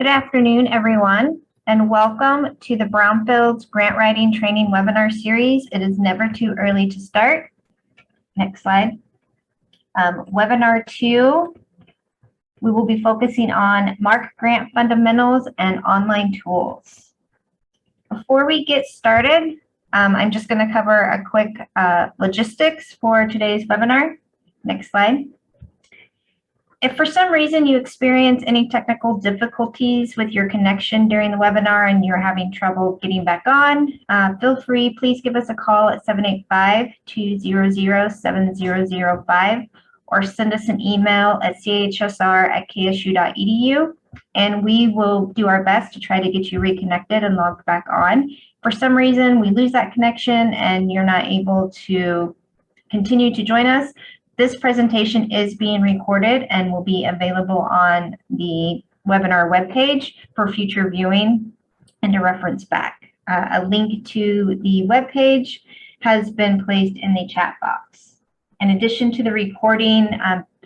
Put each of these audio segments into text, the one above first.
Good afternoon, everyone, and welcome to the Brownfields Grant Writing Training Webinar Series. It is never too early to start. Next slide. Webinar 2, we will be focusing on MARC grant fundamentals and online tools. Before we get started, I'm just going to cover a quick logistics for today's webinar. Next slide. If for some reason you experience any technical difficulties with your connection during the webinar and you're having trouble getting back on, feel free, please give us a call at 785-200-7005 or send us an email at chsr@ksu.edu, and we will do our best to try to get you reconnected and logged back on. For some reason we lose that connection and you're not able to continue to join us, this presentation is being recorded and will be available on the webinar webpage for future viewing and to reference back. A link to the webpage has been placed in the chat box. In addition to the recording,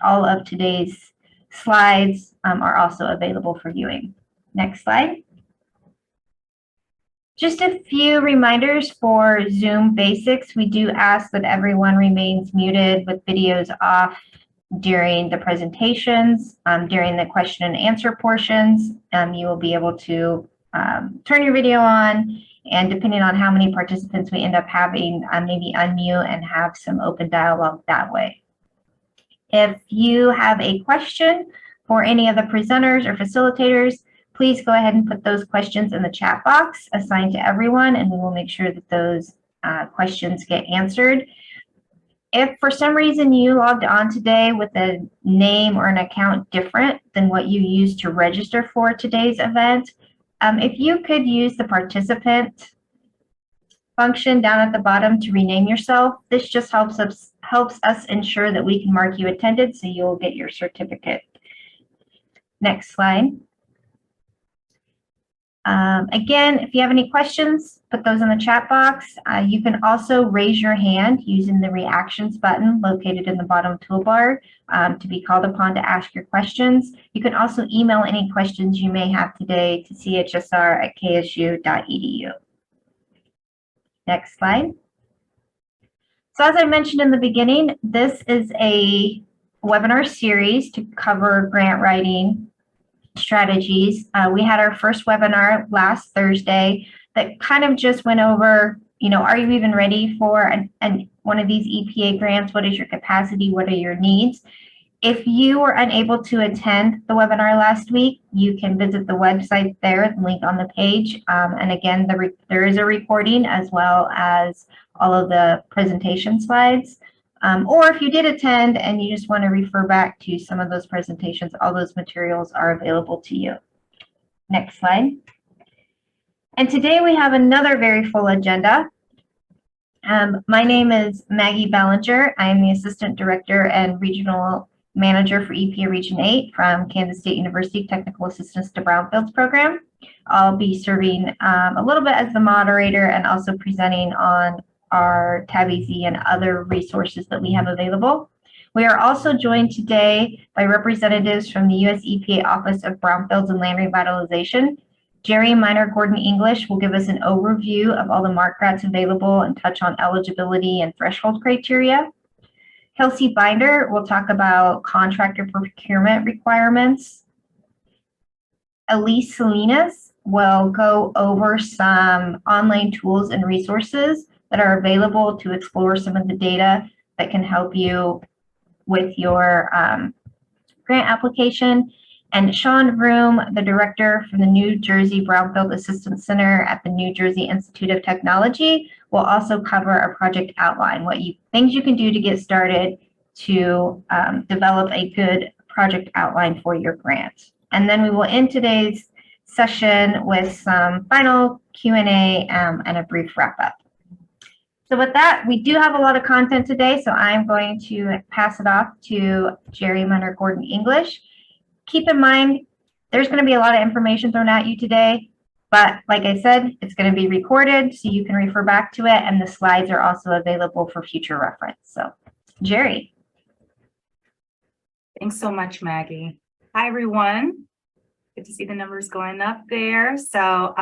all of today's slides are also available for viewing. Next slide. Just a few reminders for Zoom basics. We do ask that everyone remains muted with videos off during the presentations. During the question and answer portions, you will be able to turn your video on, and depending on how many participants we end up having, maybe unmute and have some open dialogue that way. If you have a question for any of the presenters or facilitators, please go ahead and put those questions in the chat box assigned to everyone, and we will make sure that those questions get answered. If for some reason you logged on today with a name or an account different than what you used to register for today's event, if you could use the participant function down at the bottom to rename yourself, this just helps us ensure that we can mark you attended, so you'll get your certificate. Next slide. Again, if you have any questions, put those in the chat box. You can also raise your hand using the reactions button located in the bottom toolbar to be called upon to ask your questions. You can also email any questions you may have today to chsr@ksu.edu. Next slide. So as I mentioned in the beginning, this is a webinar series to cover grant writing strategies. We had our first webinar last Thursday that kind of just went over, are you even ready for one of these EPA grants? What is your capacity? What are your needs? If you were unable to attend the webinar last week, you can visit the website there, the link on the page. And again, there is a recording as well as all of the presentation slides. Or if you did attend and you just want to refer back to some of those presentations, all those materials are available to you. Next slide. And today we have another very full agenda. My name is Maggie Ballinger. I am the Assistant Director and Regional Manager for EPA Region 8 from Kansas State University Technical Assistance to Brownfields program. I'll be serving a little bit as the moderator and also presenting on our Tab EZ and other resources that we have available. We are also joined today by representatives from the U.S. EPA Office of Brownfields and Land Revitalization. Jerry Minor Gordon English will give us an overview of all the MARC grants available and touch on eligibility and threshold criteria. Kelsey Binder will talk about contractor procurement requirements. Elise Salinas will go over some online tools and resources that are available to explore some of the data that can help you with your grant application. And Sean Vroom, the director from the New Jersey Brownfield Assistance Center at the New Jersey Institute of Technology, will also cover a project outline, things you can do to get started to develop a good project outline for your grant. And then we will end today's session with some final Q&A and a brief wrap-up. So with that, we do have a lot of content today, so I'm going to pass it off to Jerry Minor Gordon English. Keep in mind, there's going to be a lot of information thrown at you today, but like I said, it's going to be recorded so you can refer back to it, and the slides are also available for future reference. So, Jerry. Thanks so much, Maggie. Hi, everyone. Good to see the numbers going up there. So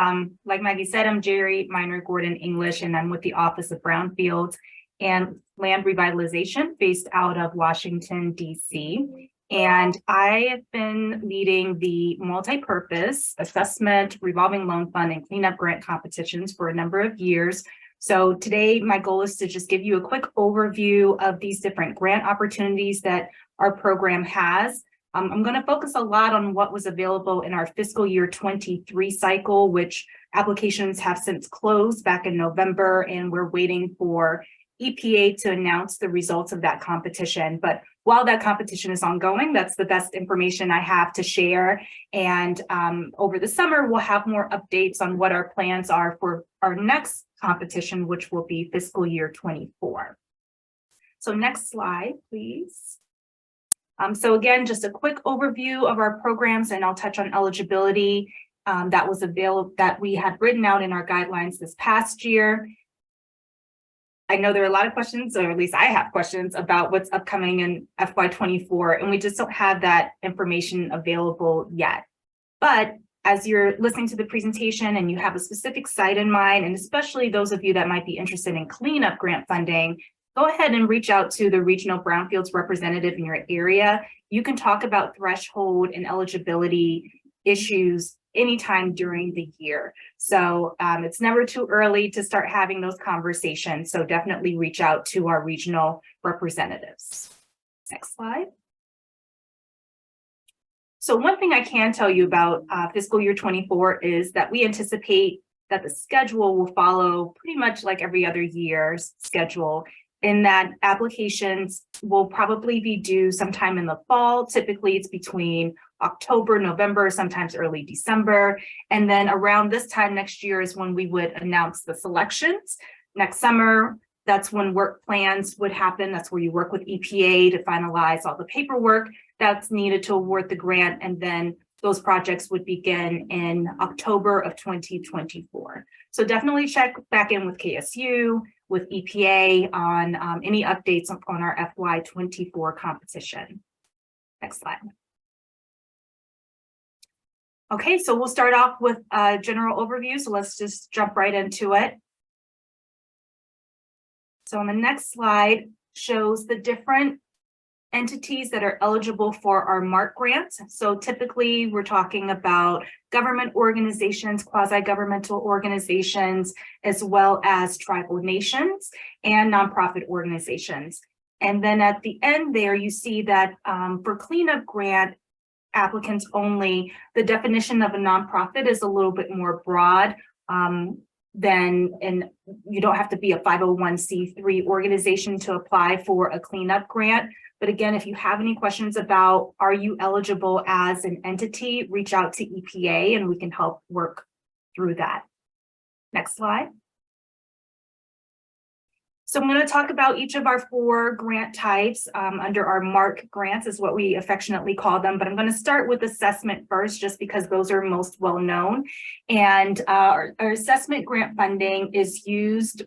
like Maggie said, I'm Jerry Minor Gordon English, and I'm with the Office of Brownfields and Land Revitalization based out of Washington, DC. And I have been leading the multi-purpose assessment, revolving loan fund, and cleanup grant competitions for a number of years. So today, my goal is to just give you a quick overview of these different grant opportunities that our program has. I'm going to focus a lot on what was available in our fiscal year 23 cycle, which applications have since closed back in November, and we're waiting for EPA to announce the results of that competition. But while that competition is ongoing, that's the best information I have to share. And over the summer, we'll have more updates on what our plans are for our next competition, which will be fiscal year 24. So next slide, please. So again, just a quick overview of our programs, and I'll touch on eligibility that was available, that we had written out in our guidelines this past year. I know there are a lot of questions, or at least I have questions about what's upcoming in FY24, and we just don't have that information available yet. But as you're listening to the presentation and you have a specific site in mind, and especially those of you that might be interested in cleanup grant funding, go ahead and reach out to the regional brownfields representative in your area. You can talk about threshold and eligibility issues anytime during the year. So it's never too early to start having those conversations. So definitely reach out to our regional representatives. Next slide. So one thing I can tell you about fiscal year 24 is that we anticipate that the schedule will follow pretty much like every other year's schedule, in that applications will probably be due sometime in the fall. Typically, it's between October, November, sometimes early December. And then around this time next year is when we would announce the selections. Next summer, that's when work plans would happen. That's where you work with EPA to finalize all the paperwork that's needed to award the grant. And then those projects would begin in October of 2024. So definitely check back in with KSU, with EPA on any updates on our FY24 competition. Next slide. Okay, so we'll start off with a general overview. So let's just jump right into it. So on the next slide shows the different entities that are eligible for our MARC grants. So typically we're talking about government organizations, quasi-governmental organizations, as well as tribal nations and nonprofit organizations. And then at the end there, you see that for cleanup grant applicants only, the definition of a nonprofit is a little bit more broad and you don't have to be a 501c3 organization to apply for a cleanup grant. But again, if you have any questions about are you eligible as an entity, reach out to EPA and we can help work through that. Next slide. So I'm going to talk about each of our 4 grant types under our MARC grants is what we affectionately call them. But I'm going to start with assessment first, just because those are most well known. And our assessment grant funding is used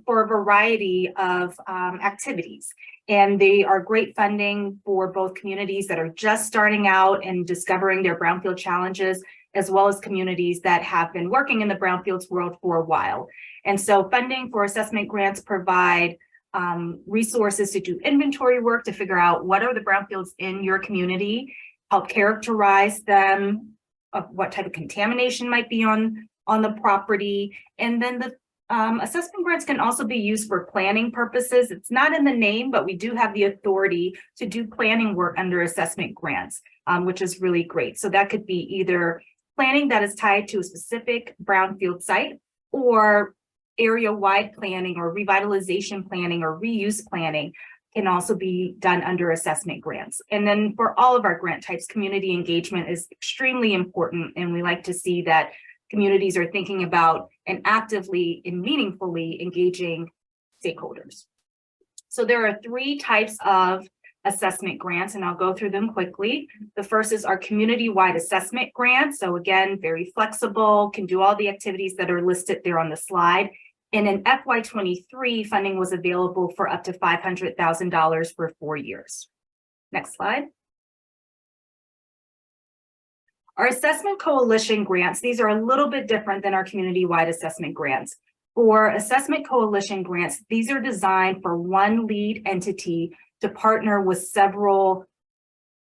for a variety of activities. And they are great funding for both communities that are just starting out and discovering their brownfield challenges, as well as communities that have been working in the brownfields world for a while. And so funding for assessment grants provide resources to do inventory work to figure out what are the brownfields in your community, help characterize them, of what type of contamination might be on the property. And then the assessment grants can also be used for planning purposes. It's not in the name, but we do have the authority to do planning work under assessment grants, which is really great. So that could be either planning that is tied to a specific brownfield site, or area-wide planning or revitalization planning or reuse planning can also be done under assessment grants. And then for all of our grant types, community engagement is extremely important. And we like to see that communities are thinking about and actively and meaningfully engaging stakeholders. So there are 3 types of assessment grants, and I'll go through them quickly. The first is our community-wide assessment grant. So again, very flexible, can do all the activities that are listed there on the slide. And in FY23, funding was available for up to $500,000 for 4 years. Next slide. Our assessment coalition grants, these are a little bit different than our community-wide assessment grants. For assessment coalition grants, these are designed for one lead entity to partner with several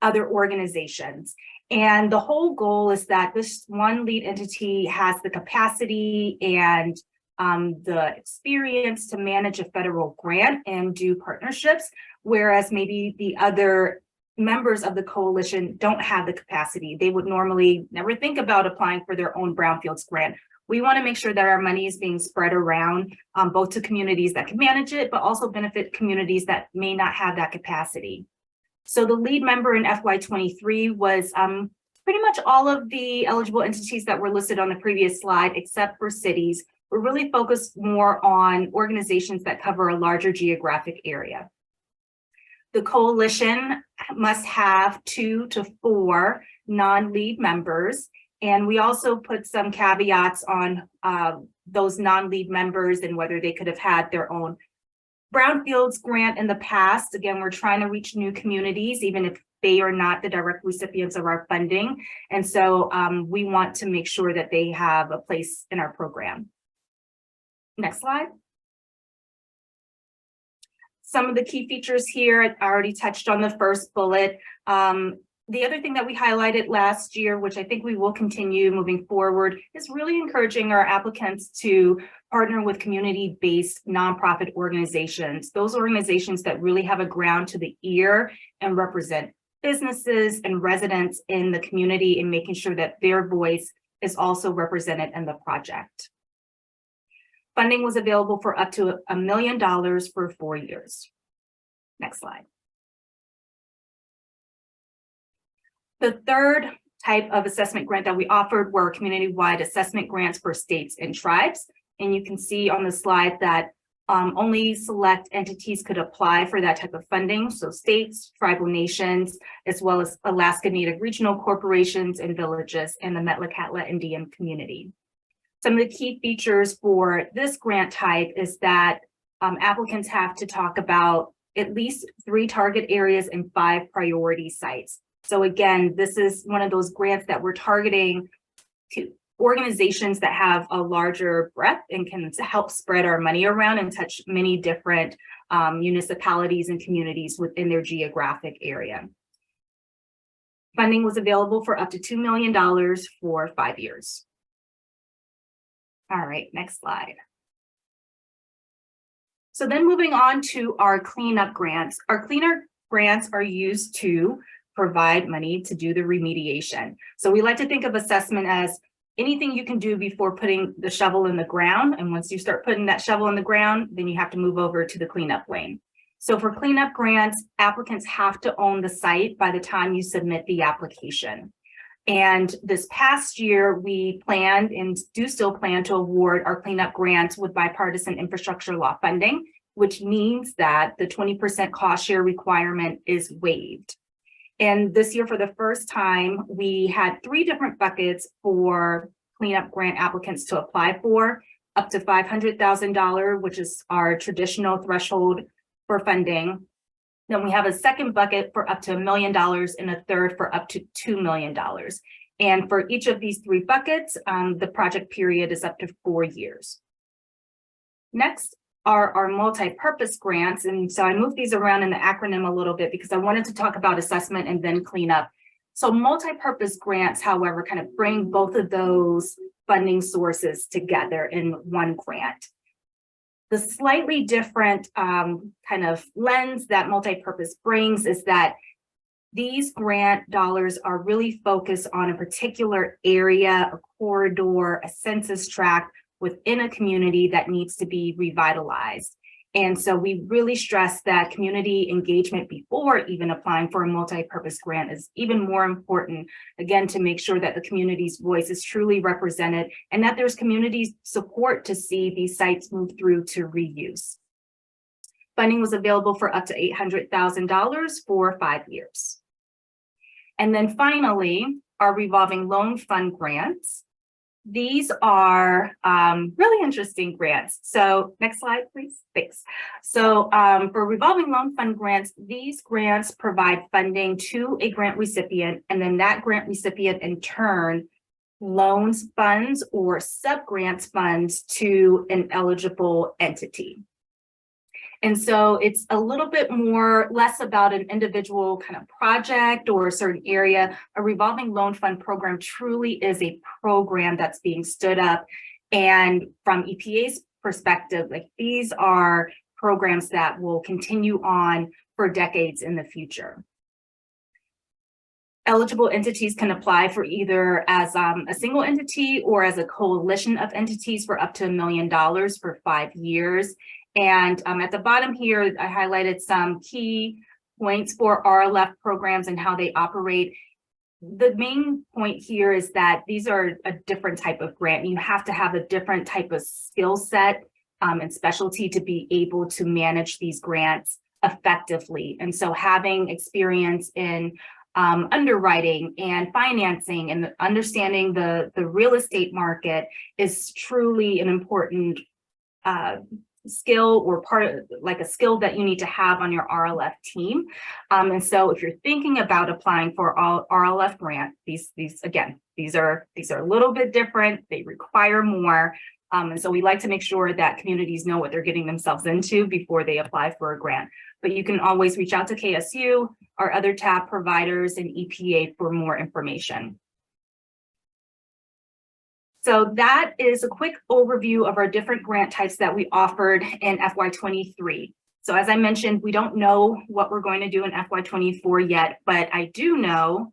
other organizations. And the whole goal is that this one lead entity has the capacity and the experience to manage a federal grant and do partnerships, whereas maybe the other members of the coalition don't have the capacity. They would normally never think about applying for their own Brownfields grant. We want to make sure that our money is being spread around both to communities that can manage it, but also benefit communities that may not have that capacity. So the lead member in FY23 was pretty much all of the eligible entities that were listed on the previous slide, except for cities. We're really focused more on organizations that cover a larger geographic area. The coalition must have 2 to 4 non-lead members. And we also put some caveats on those non-lead members and whether they could have had their own Brownfields grant in the past. Again, we're trying to reach new communities, even if they are not the direct recipients of our funding. And so we want to make sure that they have a place in our program. Next slide. Some of the key features here, I already touched on the first bullet. The other thing that we highlighted last year, which I think we will continue moving forward, is really encouraging our applicants to partner with community-based nonprofit organizations, those organizations that really have a ground to the ear and represent businesses and residents in the community and making sure that their voice is also represented in the project. Funding was available for up to $1 million for 4 years. Next slide. The third type of assessment grant that we offered were community-wide assessment grants for states and tribes. And you can see on the slide that only select entities could apply for that type of funding. So states, tribal nations, as well as Alaska Native regional corporations and villages and the Metlakatla Indian community. Some of the key features for this grant type is that applicants have to talk about at least 3 target areas and 5 priority sites. So again, this is one of those grants that we're targeting to organizations that have a larger breadth and can help spread our money around and touch many different municipalities and communities within their geographic area. Funding was available for up to $2 million for 5 years. All right, next slide. So then moving on to our cleanup grants. Our cleanup grants are used to provide money to do the remediation. So we like to think of assessment as anything you can do before putting the shovel in the ground. And once you start putting that shovel in the ground, then you have to move over to the cleanup lane. So for cleanup grants, applicants have to own the site by the time you submit the application. And this past year, we planned and do still plan to award our cleanup grants with bipartisan infrastructure law funding, which means that the 20% cost share requirement is waived. And this year, for the first time, we had 3 different buckets for cleanup grant applicants to apply for, up to $500,000, which is our traditional threshold for funding. Then we have a second bucket for up to $1 million and a third for up to $2 million. And for each of these 3 buckets, the project period is up to 4 years. Next are our multi-purpose grants. And so I moved these around in the acronym a little bit because I wanted to talk about assessment and then cleanup. So multi-purpose grants, however, kind of bring both of those funding sources together in one grant. The slightly different kind of lens that multi-purpose brings is that these grant dollars are really focused on a particular area, a corridor, a census tract within a community that needs to be revitalized. And so we really stress that community engagement before even applying for a multi-purpose grant is even more important, again, to make sure that the community's voice is truly represented and that there's community support to see these sites move through to reuse. Funding was available for up to $800,000 for 5 years. And then finally, our Revolving Loan Fund grants. these are really interesting grants. So next slide, please. Thanks. So for revolving loan fund grants, these grants provide funding to a grant recipient, and then that grant recipient in turn loans funds or sub-grants funds to an eligible entity. And so it's a little bit less about an individual kind of project or a certain area. A revolving loan fund program truly is a program that's being stood up. And from EPA's perspective, like these are programs that will continue on for decades in the future. Eligible entities can apply for either as a single entity or as a coalition of entities for up to $1 million for 5 years. And at the bottom here, I highlighted some key points for RLF programs and how they operate. The main point here is that these are a different type of grant. You have to have a different type of skill set and specialty to be able to manage these grants effectively. And so having experience in underwriting and financing and understanding the real estate market is truly an important skill or part of like a skill that you need to have on your RLF team. And so if you're thinking about applying for RLF grant, these are a little bit different. They require more. And so we like to make sure that communities know what they're getting themselves into before they apply for a grant. But you can always reach out to KSU or other TAP providers and EPA for more information. So that is a quick overview of our different grant types that we offered in FY23. So as I mentioned, we don't know what we're going to do in FY24 yet, but I do know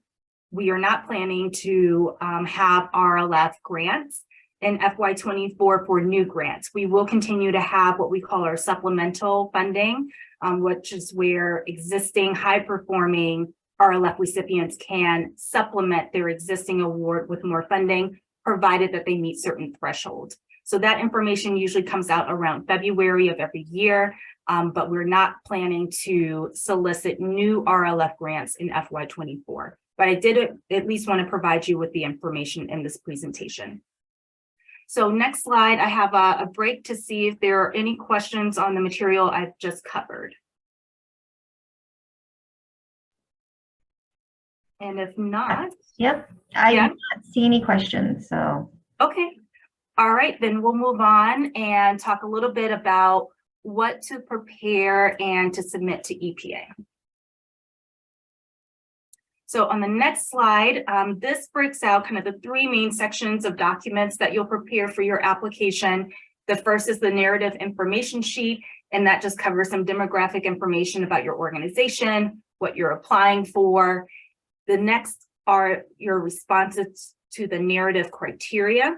we are not planning to have RLF grants in FY24 for new grants. We will continue to have what we call our supplemental funding, which is where existing high-performing RLF recipients can supplement their existing award with more funding, provided that they meet certain thresholds. So that information usually comes out around February of every year, but we're not planning to solicit new RLF grants in FY24. But I did at least want to provide you with the information in this presentation. So next slide, I have a break to see if there are any questions on the material I've just covered. And if not, yep, I do not see any questions, so. Okay, all right, then we'll move on and talk a little bit about what to prepare and to submit to EPA. So on the next slide, this breaks out kind of the 3 main sections of documents that you'll prepare for your application. The first is the narrative information sheet, and that just covers some demographic information about your organization, what you're applying for. The next are your responses to the narrative criteria.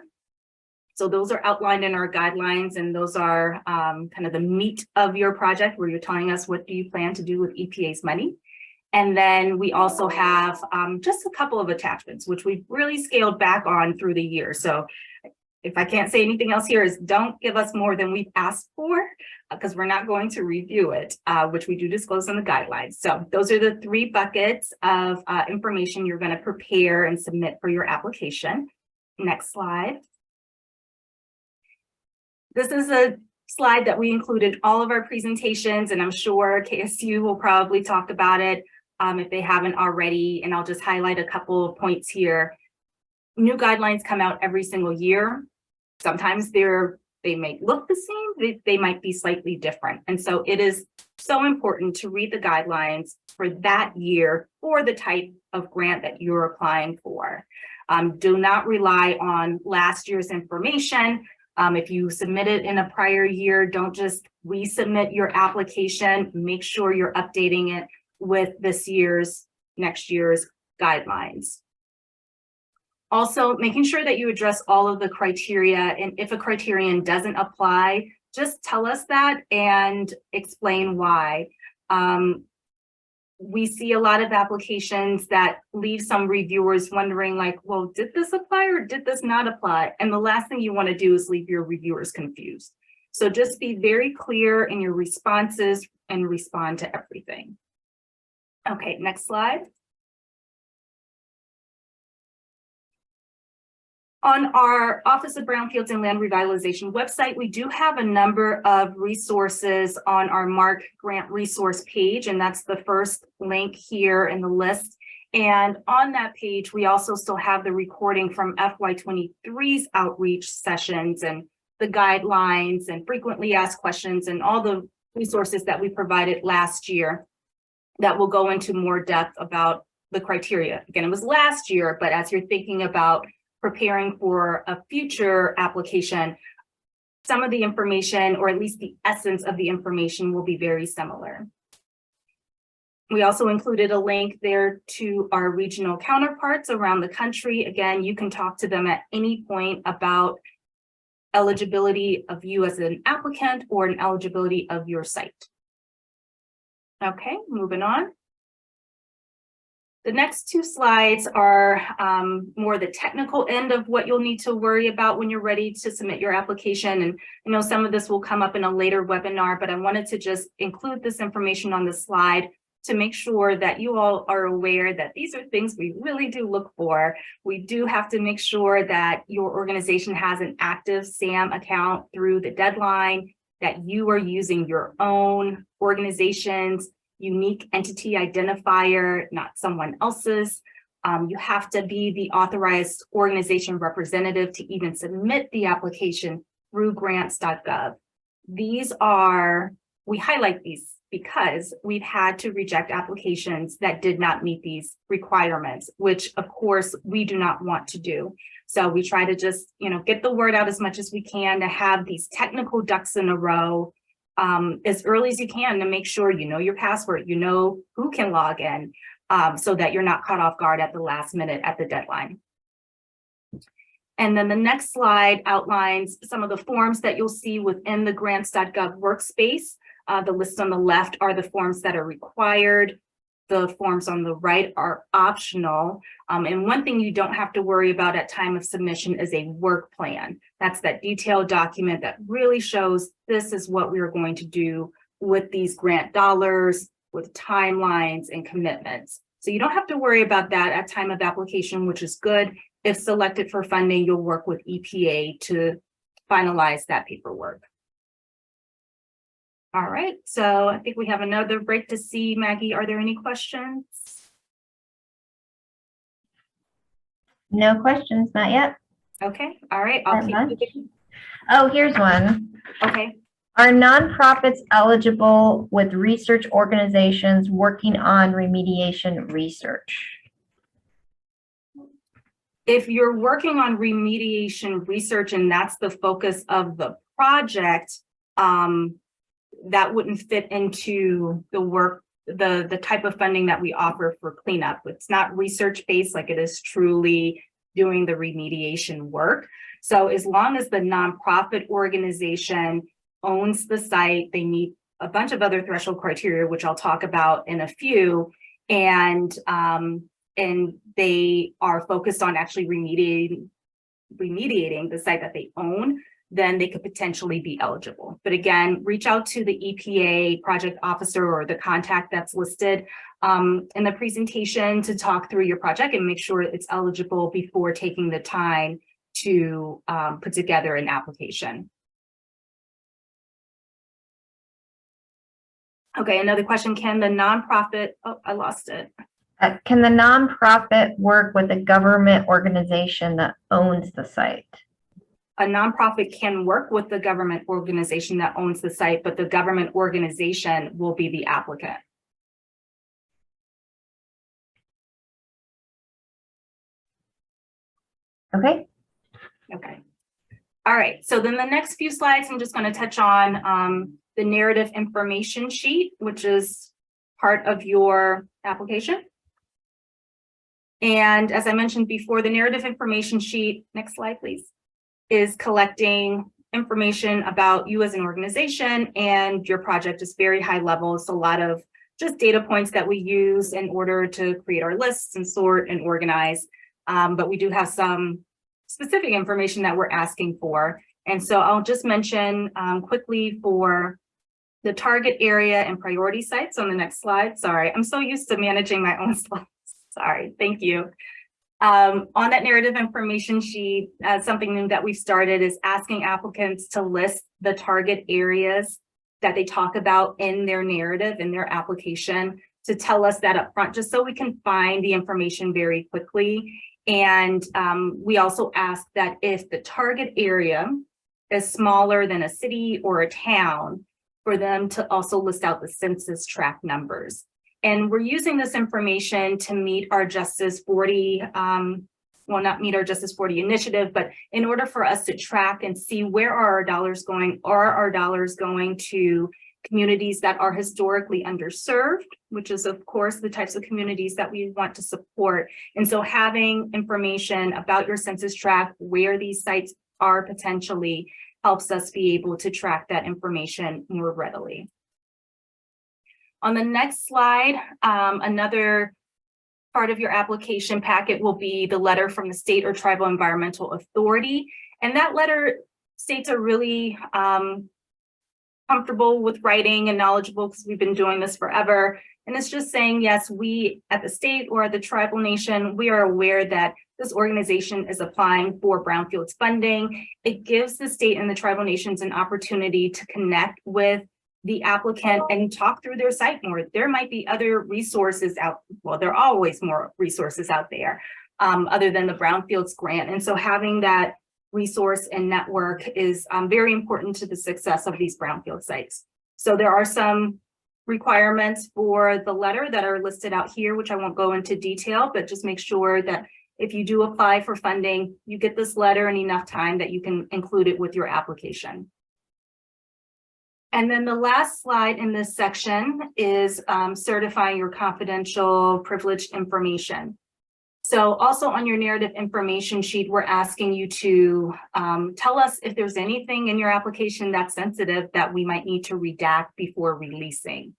So those are outlined in our guidelines, and those are kind of the meat of your project where you're telling us what do you plan to do with EPA's money. And then we also have just a couple of attachments, which we've really scaled back on through the year. So if I can't say anything else here is don't give us more than we've asked for, because we're not going to review it, which we do disclose in the guidelines. So those are the 3 buckets of information you're going to prepare and submit for your application. Next slide. This is a slide that we included all of our presentations, and I'm sure KSU will probably talk about it if they haven't already, and I'll just highlight a couple of points here. New guidelines come out every single year. Sometimes they may look the same, they might be slightly different. And so it is so important to read the guidelines for that year for the type of grant that you're applying for. Do not rely on last year's information. If you submit it in a prior year, don't just resubmit your application. Make sure you're updating it with next year's guidelines. Also, making sure that you address all of the criteria, and if a criterion doesn't apply, just tell us that and explain why. We see a lot of applications that leave some reviewers wondering like, well, did this apply or did this not apply? And the last thing you want to do is leave your reviewers confused. So just be very clear in your responses and respond to everything. Okay, next slide. On our Office of Brownfields and Land Revitalization website, we do have a number of resources on our MARC grant resource page, and that's the first link here in the list. And on that page, we also still have the recording from FY23's outreach sessions and the guidelines and frequently asked questions and all the resources that we provided last year that will go into more depth about the criteria. Again, it was last year, but as you're thinking about preparing for a future application, some of the information, or at least the essence of the information, will be very similar. We also included a link there to our regional counterparts around the country. Again, you can talk to them at any point about eligibility of you as an applicant or an eligibility of your site. Okay, moving on. The next two slides are more the technical end of what you'll need to worry about when you're ready to submit your application. And I know some of this will come up in a later webinar, but I wanted to just include this information on the slide to make sure that you all are aware that these are things we really do look for. We do have to make sure that your organization has an active SAM account through the deadline, that you are using your own organization's unique entity identifier, not someone else's. You have to be the authorized organization representative to even submit the application through grants.gov. We highlight these because we've had to reject applications that did not meet these requirements, which of course we do not want to do. So we try to just, get the word out as much as we can to have these technical ducks in a row as early as you can to make sure you know your password, you know who can log in, so that you're not caught off guard at the last minute at the deadline. And then the next slide outlines some of the forms that you'll see within the grants.gov workspace. The list on the left are the forms that are required. The forms on the right are optional. And one thing you don't have to worry about at time of submission is a work plan. That's that detailed document that really shows this is what we are going to do with these grant dollars, with timelines and commitments. So you don't have to worry about that at time of application, which is good. If selected for funding, you'll work with EPA to finalize that paperwork. All right, so I think we have another break to see. Maggie, are there any questions? No questions, not yet. Okay, all right. I'll keep moving. Oh, here's one. Okay. Are nonprofits eligible with research organizations working on remediation research? If you're working on remediation research and that's the focus of the project, that wouldn't fit into the work, the type of funding that we offer for cleanup. It's not research-based like it is truly doing the remediation work. So as long as the nonprofit organization owns the site, they meet a bunch of other threshold criteria, which I'll talk about in a few, and they are focused on actually remediating the site that they own, then they could potentially be eligible. But again, reach out to the EPA project officer or the contact that's listed in the presentation to talk through your project and make sure it's eligible before taking the time to put together an application. Okay, another question, can the nonprofit, oh, I lost it. Can the nonprofit work with a government organization that owns the site? A nonprofit can work with the government organization that owns the site, but the government organization will be the applicant. Okay. Okay. All right. So then the next few slides, I'm just going to touch on the narrative information sheet, which is part of your application. And as I mentioned before, the narrative information sheet, next slide, please, is collecting information about you as an organization, and your project is very high level. It's a lot of just data points that we use in order to create our lists and sort and organize. But we do have some specific information that we're asking for. And so I'll just mention quickly for the target area and priority sites on the next slide. Sorry, I'm so used to managing my own slides. Sorry, thank you. On that narrative information sheet, something new that we've started is asking applicants to list the target areas that they talk about in their narrative, in their application, to tell us that up front, just so we can find the information very quickly. And we also ask that if the target area is smaller than a city or a town, for them to also list out the census tract numbers. And we're using this information to meet our Justice 40, well, not meet our Justice 40 initiative, but in order for us to track and see where are our dollars going, are our dollars going to communities that are historically underserved, which is of course the types of communities that we want to support. And so having information about your census tract, where these sites are potentially, helps us be able to track that information more readily. On the next slide, another part of your application packet will be the letter from the state or tribal environmental authority. And that letter states are really comfortable with writing and knowledgeable, because we've been doing this forever. And it's just saying, yes, we at the state or the tribal nation, we are aware that this organization is applying for Brownfields funding. It gives the state and the tribal nations an opportunity to connect with the applicant and talk through their site more. There might be other resources out, well, there are always more resources out there other than the Brownfields grant. And so having that resource and network is very important to the success of these Brownfield sites. So there are some requirements for the letter that are listed out here, which I won't go into detail, but just make sure that if you do apply for funding, you get this letter in enough time that you can include it with your application. And then the last slide in this section is certifying your confidential privileged information. So also on your narrative information sheet, we're asking you to tell us if there's anything in your application that's sensitive that we might need to redact before releasing.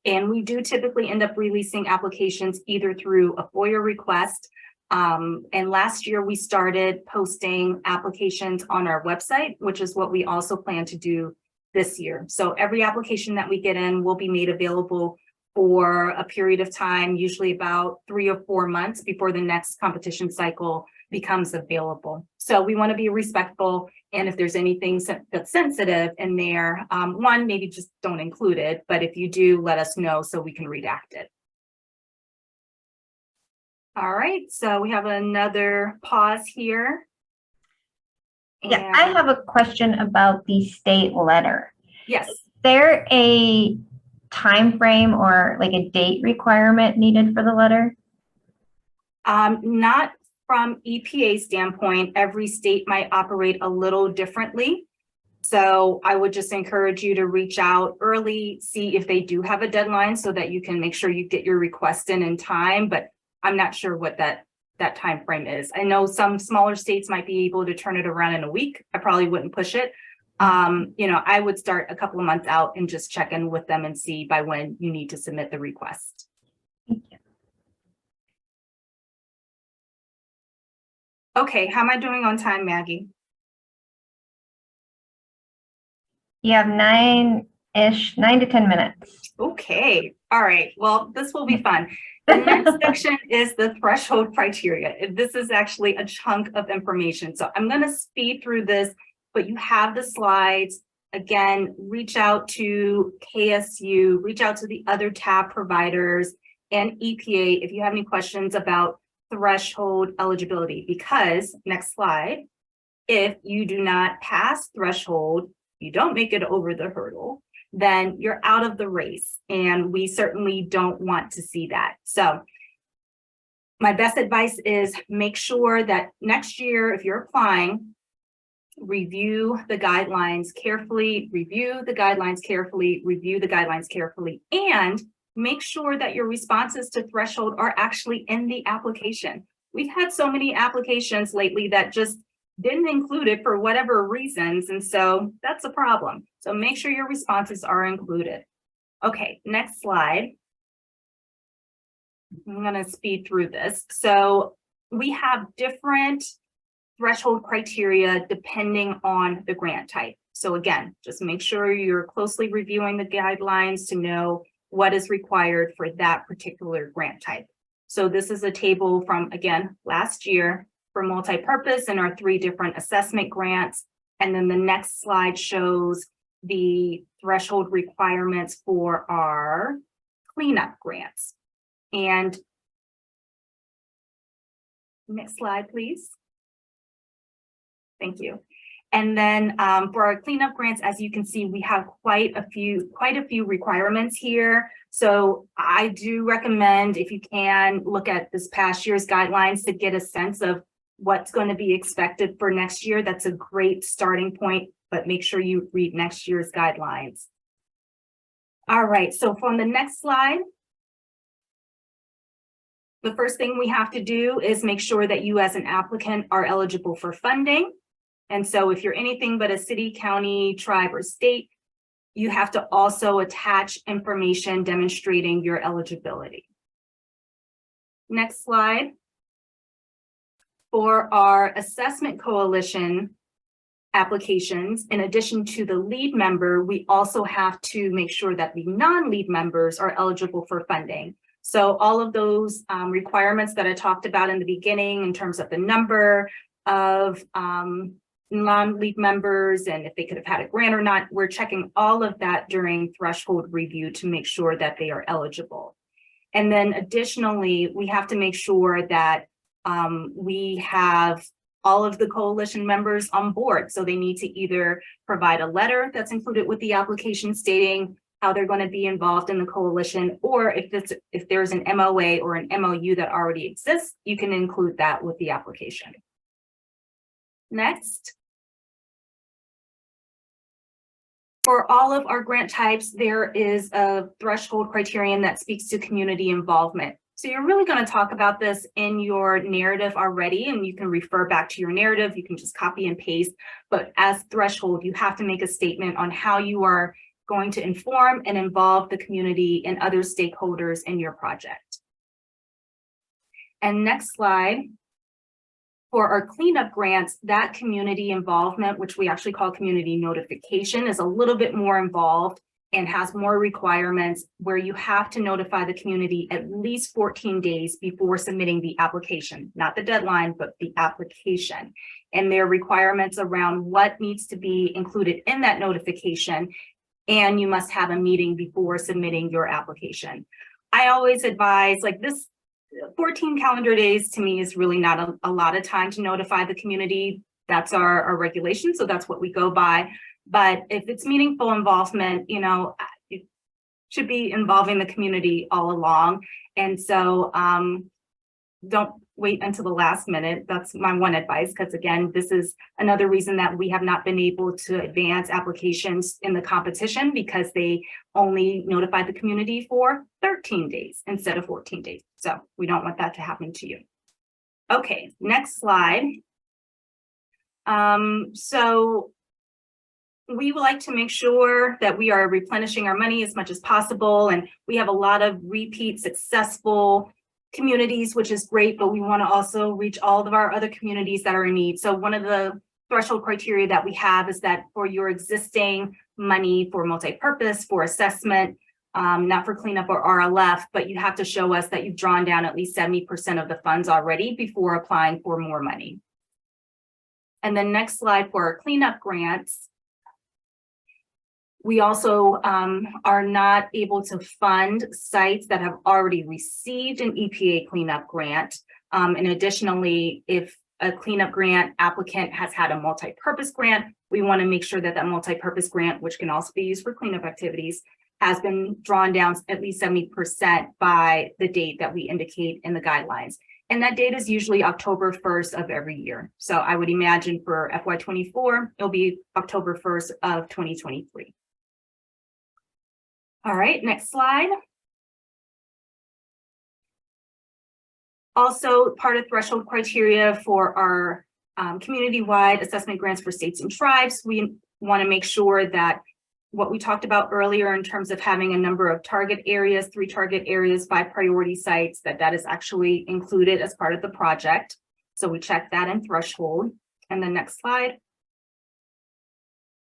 And we do typically end up releasing applications either through a FOIA request. And last year we started posting applications on our website, which is what we also plan to do this year. So every application that we get in will be made available for a period of time, usually about 3 or 4 months before the next competition cycle becomes available. So we want to be respectful. And if there's anything that's sensitive in there, one, maybe just don't include it. But if you do, let us know so we can redact it. All right, so we have another pause here. Yeah, I have a question about the state letter. Yes. Is there a time frame or like a date requirement needed for the letter? Not from EPA standpoint. Every state might operate a little differently. So I would just encourage you to reach out early, see if they do have a deadline so that you can make sure you get your request in time. But I'm not sure what that time frame is. I know some smaller states might be able to turn it around in a week. I probably wouldn't push it. I would start a couple of months out and just check in with them and see by when you need to submit the request. Thank you. Okay, how am I doing on time, Maggie? You have 9 to 10 minutes. Okay, all right. Well, this will be fun. The next section is the threshold criteria. This is actually a chunk of information. So I'm going to speed through this, but you have the slides. Again, reach out to KSU, reach out to the other tab providers and EPA if you have any questions about threshold eligibility, because next slide, if you do not pass threshold, you don't make it over the hurdle, then you're out of the race. And we certainly don't want to see that. So my best advice is make sure that next year, if you're applying, review the guidelines carefully, review the guidelines carefully, review the guidelines carefully, and make sure that your responses to threshold are actually in the application. We've had so many applications lately that just didn't include it for whatever reasons. And so that's a problem. So make sure your responses are included. Okay, next slide. I'm going to speed through this. So we have different threshold criteria depending on the grant type. So again, just make sure you're closely reviewing the guidelines to know what is required for that particular grant type. So this is a table from, again, last year for multi-purpose and our 3 different assessment grants. And then the next slide shows the threshold requirements for our cleanup grants. And next slide, please. Thank you. And then for our cleanup grants, as you can see, we have quite a few requirements here. So I do recommend, if you can, look at this past year's guidelines to get a sense of what's going to be expected for next year. That's a great starting point, but make sure you read next year's guidelines. All right, so from the next slide, the first thing we have to do is make sure that you as an applicant are eligible for funding. And so if you're anything but a city, county, tribe, or state, you have to also attach information demonstrating your eligibility. Next slide. For our assessment coalition applications, in addition to the lead member, we also have to make sure that the non-lead members are eligible for funding. So all of those requirements that I talked about in the beginning in terms of the number of non-lead members and if they could have had a grant or not, we're checking all of that during threshold review to make sure that they are eligible. And then additionally, we have to make sure that we have all of the coalition members on board. So they need to either provide a letter that's included with the application stating how they're going to be involved in the coalition, or if there's an MOA or an MOU that already exists, you can include that with the application. Next. For all of our grant types, there is a threshold criterion that speaks to community involvement. So you're really going to talk about this in your narrative already, and you can refer back to your narrative. You can just copy and paste, but as threshold, you have to make a statement on how you are going to inform and involve the community and other stakeholders in your project. And next slide. For our cleanup grants, that community involvement, which we actually call community notification, is a little bit more involved and has more requirements where you have to notify the community at least 14 days before submitting the application, not the deadline, but the application. And there are requirements around what needs to be included in that notification, and you must have a meeting before submitting your application. I always advise, like, this 14 calendar days to me is really not a lot of time to notify the community. That's our regulation, so that's what we go by. But if it's meaningful involvement, you know, it should be involving the community all along. And so don't wait until the last minute. That's my one advice, because again, this is another reason that we have not been able to advance applications in the competition, because they only notified the community for 13 days instead of 14 days. So we don't want that to happen to you. Okay, next slide. So we would like to make sure that we are replenishing our money as much as possible. And we have a lot of repeat successful communities, which is great, but we want to also reach all of our other communities that are in need. So one of the threshold criteria that we have is that for your existing money for multi-purpose, for assessment, not for cleanup or RLF, but you have to show us that you've drawn down at least 70% of the funds already before applying for more money. And then next slide, for our cleanup grants, we also are not able to fund sites that have already received an EPA cleanup grant. And additionally, if a cleanup grant applicant has had a multi-purpose grant, we want to make sure that that multi-purpose grant, which can also be used for cleanup activities, has been drawn down at least 70% by the date that we indicate in the guidelines. And that date is usually October 1st of every year. So I would imagine for FY24, it'll be October 1st of 2023. All right, next slide. Also, part of threshold criteria for our community-wide assessment grants for states and tribes, we want to make sure that what we talked about earlier in terms of having a number of target areas, 3 target areas, 5 priority sites, that is actually included as part of the project. So we check that in threshold. And the next slide.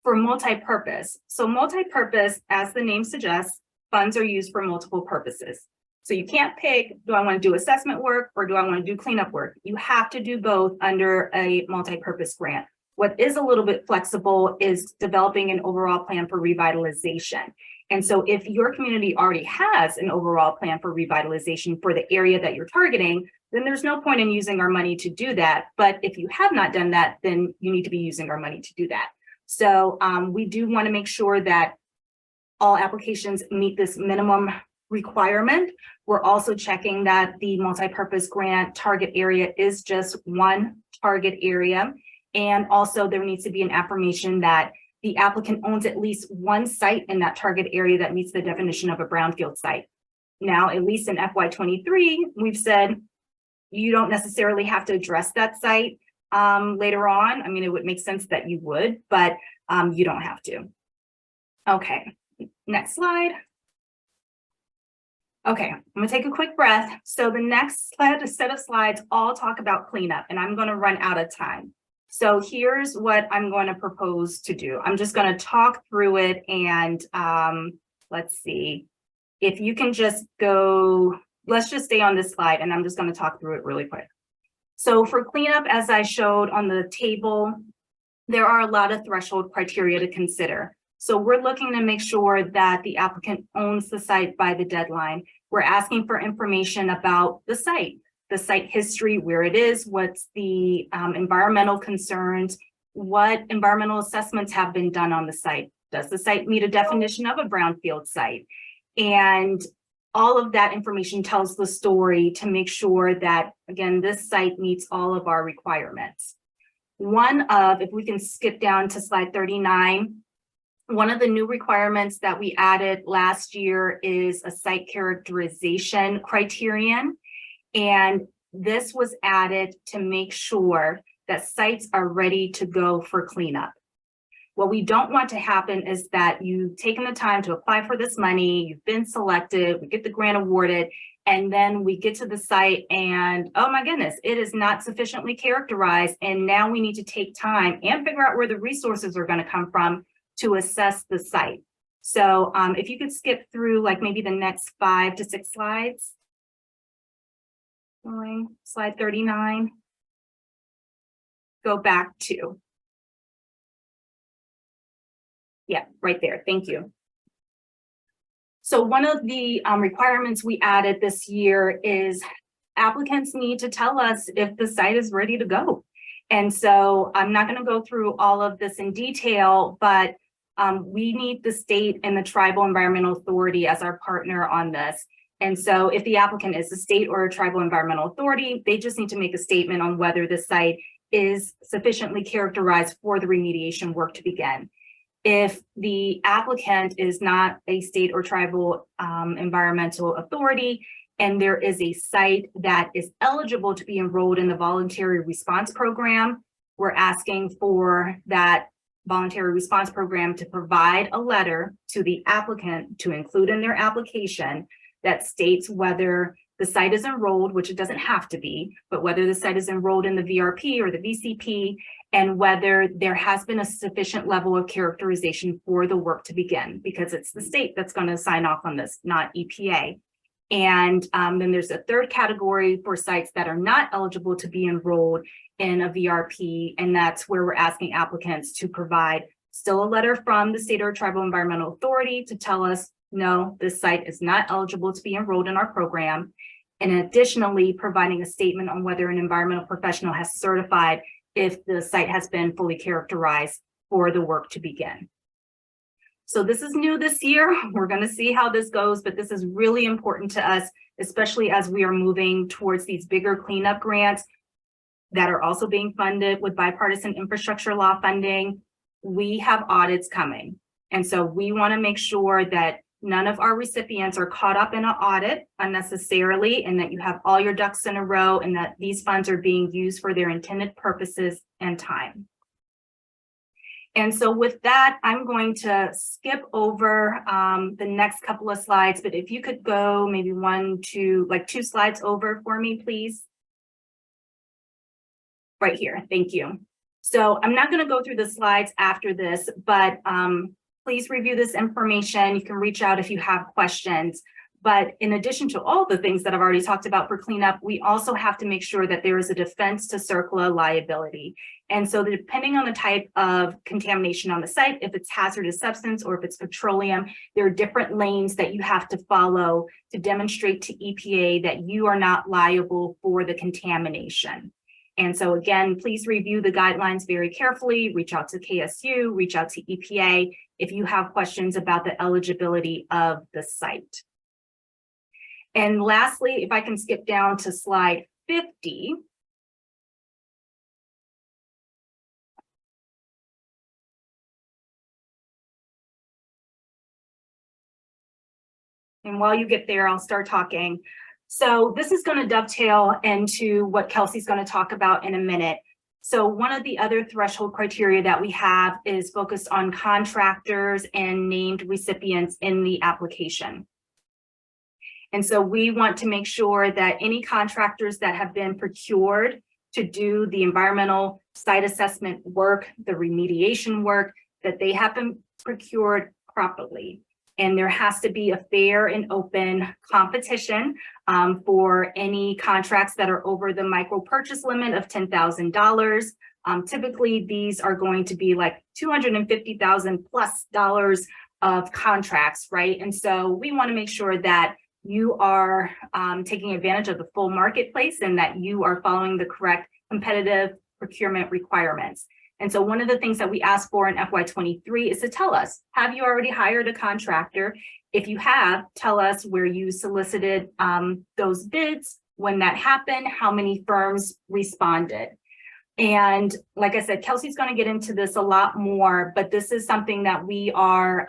For multi-purpose. So multi-purpose, as the name suggests, funds are used for multiple purposes. So you can't pick, do I want to do assessment work or do I want to do cleanup work? You have to do both under a multi-purpose grant. What is a little bit flexible is developing an overall plan for revitalization. And so if your community already has an overall plan for revitalization for the area that you're targeting, then there's no point in using our money to do that. But if you have not done that, then you need to be using our money to do that. So we do want to make sure that all applications meet this minimum requirement. We're also checking that the multi-purpose grant target area is just one target area. And also there needs to be an affirmation that the applicant owns at least one site in that target area that meets the definition of a brownfield site. Now, at least in FY23, we've said you don't necessarily have to address that site later on. I mean, it would make sense that you would, but you don't have to. Okay, next slide. Okay, I'm gonna take a quick breath. So the next set of slides all talk about cleanup, and I'm gonna run out of time. So here's what I'm going to propose to do. I'm just going to talk through it, and let's see if you can just go, let's just stay on this slide, and I'm just going to talk through it really quick. So for cleanup, as I showed on the table, there are a lot of threshold criteria to consider. So we're looking to make sure that the applicant owns the site by the deadline. We're asking for information about the site history, where it is, what's the environmental concerns, what environmental assessments have been done on the site. Does the site meet a definition of a brownfield site? And all of that information tells the story to make sure that, again, this site meets all of our requirements. If we can skip down to slide 39, one of the new requirements that we added last year is a site characterization criterion. And this was added to make sure that sites are ready to go for cleanup. What we don't want to happen is that you've taken the time to apply for this money, you've been selected, we get the grant awarded, and then we get to the site and, oh my goodness, it is not sufficiently characterized. And now we need to take time and figure out where the resources are going to come from to assess the site. So if you could skip through like maybe the next 5 to 6 slides. Slide 39. Go back to. Yeah, right there. Thank you. So one of the requirements we added this year is applicants need to tell us if the site is ready to go. And so I'm not going to go through all of this in detail, but we need the state and the tribal environmental authority as our partner on this. And so if the applicant is a state or a tribal environmental authority, they just need to make a statement on whether the site is sufficiently characterized for the remediation work to begin. If the applicant is not a state or tribal environmental authority, and there is a site that is eligible to be enrolled in the voluntary response program, we're asking for that voluntary response program to provide a letter to the applicant to include in their application that states whether the site is enrolled, which it doesn't have to be, but whether the site is enrolled in the VRP or the VCP, and whether there has been a sufficient level of characterization for the work to begin, because it's the state that's going to sign off on this, not EPA. And then there's a third category for sites that are not eligible to be enrolled in a VRP, and that's where we're asking applicants to provide still a letter from the state or tribal environmental authority to tell us, no, this site is not eligible to be enrolled in our program. And additionally, providing a statement on whether an environmental professional has certified if the site has been fully characterized for the work to begin. So this is new this year. We're going to see how this goes, but this is really important to us, especially as we are moving towards these bigger cleanup grants that are also being funded with bipartisan infrastructure law funding. We have audits coming. And so we want to make sure that none of our recipients are caught up in an audit unnecessarily, and that you have all your ducks in a row and that these funds are being used for their intended purposes and time. And so with that, I'm going to skip over the next couple of slides, but if you could go maybe 2 slides over for me, please. Right here, thank you. So I'm not going to go through the slides after this, but please review this information. You can reach out if you have questions. But in addition to all the things that I've already talked about for cleanup, we also have to make sure that there is a defense to CERCLA liability. And so depending on the type of contamination on the site, if it's hazardous substance or if it's petroleum, there are different lanes that you have to follow to demonstrate to EPA that you are not liable for the contamination. And so again, please review the guidelines very carefully, reach out to KSU, reach out to EPA if you have questions about the eligibility of the site. And lastly, if I can skip down to slide 50. And while you get there, I'll start talking. So this is going to dovetail into what Kelsey's going to talk about in a minute. So one of the other threshold criteria that we have is focused on contractors and named recipients in the application. And so we want to make sure that any contractors that have been procured to do the environmental site assessment work, the remediation work, that they have been procured properly. And there has to be a fair and open competition for any contracts that are over the micro purchase limit of $10,000. Typically, these are going to be like $250,000 plus of contracts, right? And so we want to make sure that you are taking advantage of the full marketplace and that you are following the correct competitive procurement requirements. And so one of the things that we ask for in FY23 is to tell us, have you already hired a contractor? If you have, tell us where you solicited those bids, when that happened, how many firms responded. And like I said, Kelsey's going to get into this a lot more, but this is something that we are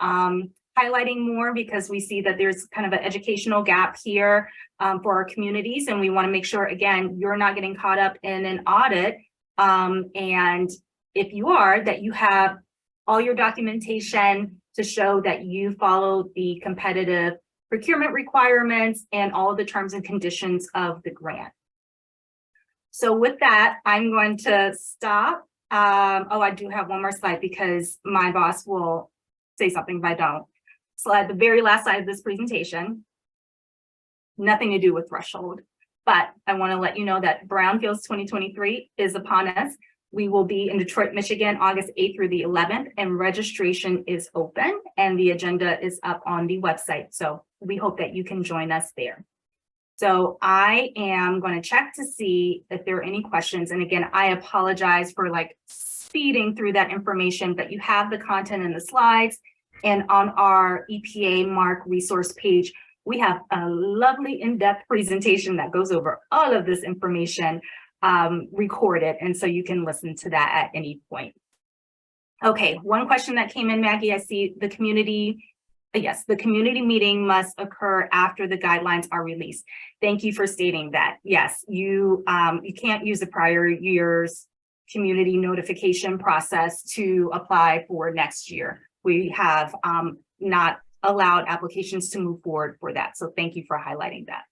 highlighting more because we see that there's kind of an educational gap here for our communities. And we want to make sure, again, you're not getting caught up in an audit. And if you are, that you have all your documentation to show that you follow the competitive procurement requirements and all of the terms and conditions of the grant. So with that, I'm going to stop. Oh, I do have one more slide because my boss will say something if I don't. Slide, the very last slide of this presentation, nothing to do with threshold, but I want to let you know that Brownfields 2023 is upon us. We will be in Detroit, Michigan, August 8th through the 11th, and registration is open and the agenda is up on the website. So we hope that you can join us there. So I am going to check to see if there are any questions. And again, I apologize for like speeding through that information, but you have the content in the slides. And on our EPA MARC resource page, we have a lovely in-depth presentation that goes over all of this information recorded. And so you can listen to that at any point. Okay, one question that came in, Maggie, I see the community. Yes, the community meeting must occur after the guidelines are released. Thank you for stating that. Yes, you can't use the prior year's community notification process to apply for next year. We have not allowed applications to move forward for that. So thank you for highlighting that.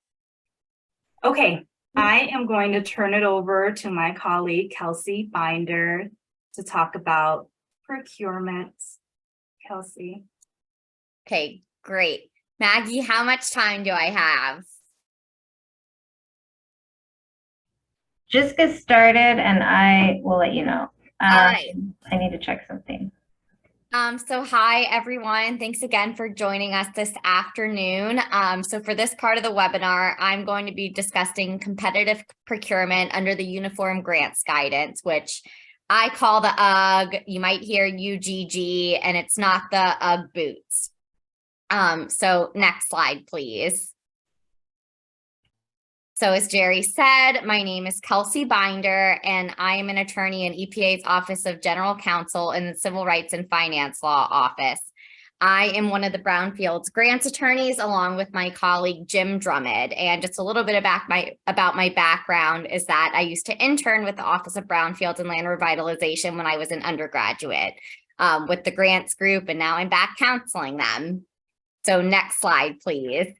Okay, I am going to turn it over to my colleague, Kelsey Binder, to talk about procurement. Kelsey. Okay, great. Maggie, how much time do I have? Just get started and I will let you know. All right. I need to check something. So hi, everyone. Thanks again for joining us this afternoon. So for this part of the webinar, I'm going to be discussing competitive procurement under the Uniform Grants Guidance, which I call the UGG. You might hear UGG, and it's not the UGG boots. So next slide, please. So as Jerry said, my name is Kelsey Binder, and I am an attorney in EPA's Office of General Counsel in the Civil Rights and Finance Law Office. I am one of the Brownfields grants attorneys, along with my colleague, Jim Drummond. And just a little bit about my background is that I used to intern with the Office of Brownfields and Land Revitalization when I was an undergraduate with the grants group, and now I'm back counseling them. So next slide, please.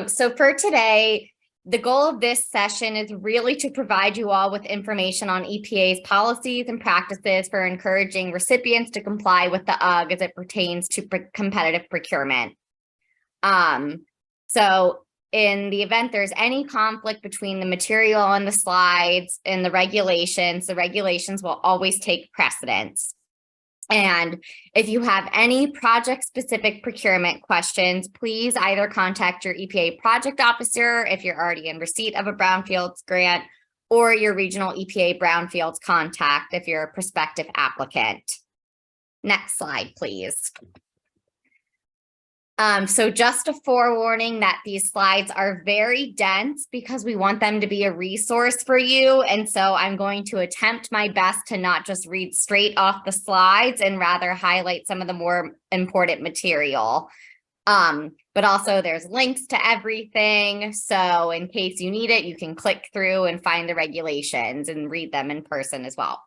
So for today, the goal of this session is really to provide you all with information on EPA's policies and practices for encouraging recipients to comply with the UGG as it pertains to competitive procurement. So in the event there's any conflict between the material on the slides and the regulations will always take precedence. And if you have any project-specific procurement questions, please either contact your EPA project officer if you're already in receipt of a Brownfields grant, or your regional EPA Brownfields contact if you're a prospective applicant. Next slide, please. So just a forewarning that these slides are very dense because we want them to be a resource for you. And so I'm going to attempt my best to not just read straight off the slides and rather highlight some of the more important material. But also there's links to everything. So in case you need it, you can click through and find the regulations and read them in person as well.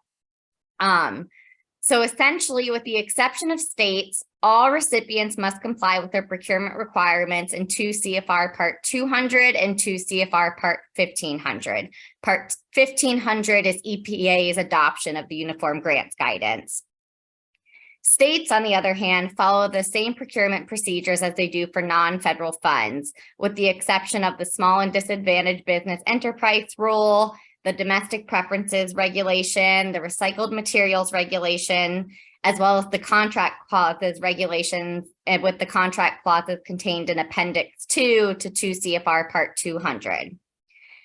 So essentially, with the exception of states, all recipients must comply with their procurement requirements in 2 CFR Part 200 and 2 CFR Part 1500. Part 1500 is EPA's adoption of the Uniform Grants Guidance. States, on the other hand, follow the same procurement procedures as they do for non-federal funds, with the exception of the small and disadvantaged business enterprise rule, the domestic preferences regulation, the recycled materials regulation, as well as the contract clauses regulations, and with the contract clauses contained in Appendix 2 to 2 CFR Part 200.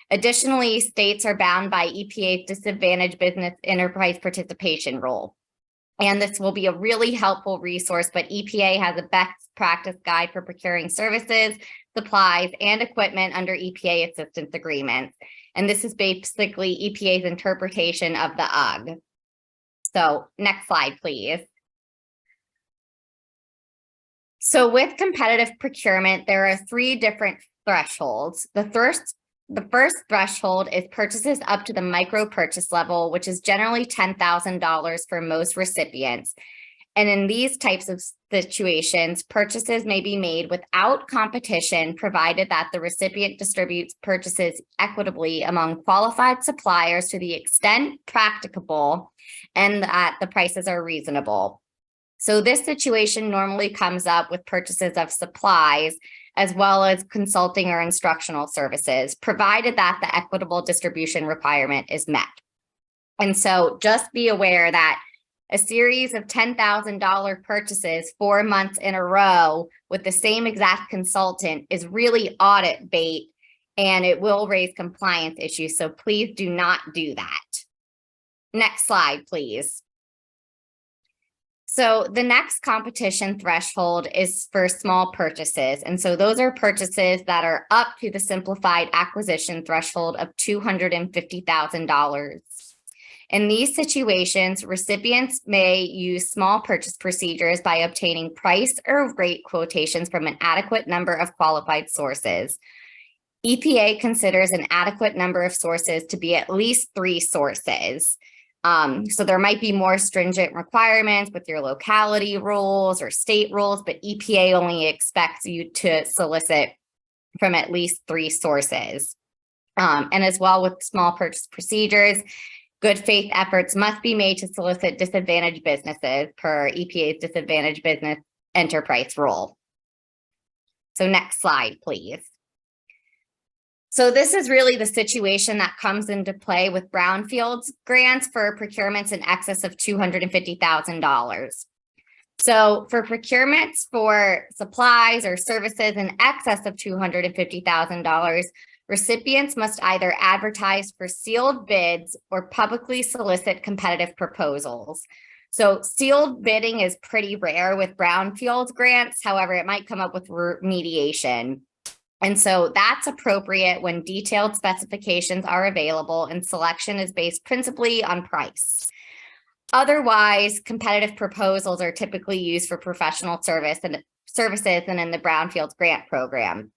Additionally, states are bound by EPA's disadvantaged business enterprise participation rule. And this will be a really helpful resource, but EPA has a best practice guide for procuring services, supplies, and equipment under EPA assistance agreements. And this is basically EPA's interpretation of the UG. So next slide, please. So with competitive procurement, there are 3 different thresholds. The first threshold is purchases up to the micro purchase level, which is generally $10,000 for most recipients. And in these types of situations, purchases may be made without competition, provided that the recipient distributes purchases equitably among qualified suppliers to the extent practicable and that the prices are reasonable. So this situation normally comes up with purchases of supplies as well as consulting or instructional services, provided that the equitable distribution requirement is met. And so just be aware that a series of $10,000 purchases 4 months in a row with the same exact consultant is really audit bait, and it will raise compliance issues. So please do not do that. Next slide, please. So the next competition threshold is for small purchases. And so those are purchases that are up to the simplified acquisition threshold of $250,000. In these situations, recipients may use small purchase procedures by obtaining price or rate quotations from an adequate number of qualified sources. EPA considers an adequate number of sources to be at least 3 sources. So there might be more stringent requirements with your locality rules or state rules, but EPA only expects you to solicit from at least 3 sources. And as well with small purchase procedures, good faith efforts must be made to solicit disadvantaged businesses per EPA's disadvantaged business enterprise rule. So next slide, please. So this is really the situation that comes into play with Brownfields grants for procurements in excess of $250,000. So for procurements for supplies or services in excess of $250,000, recipients must either advertise for sealed bids or publicly solicit competitive proposals. So sealed bidding is pretty rare with Brownfields grants. However, it might come up with remediation. And so that's appropriate when detailed specifications are available and selection is based principally on price. Otherwise, competitive proposals are typically used for professional services and in the Brownfields grant program.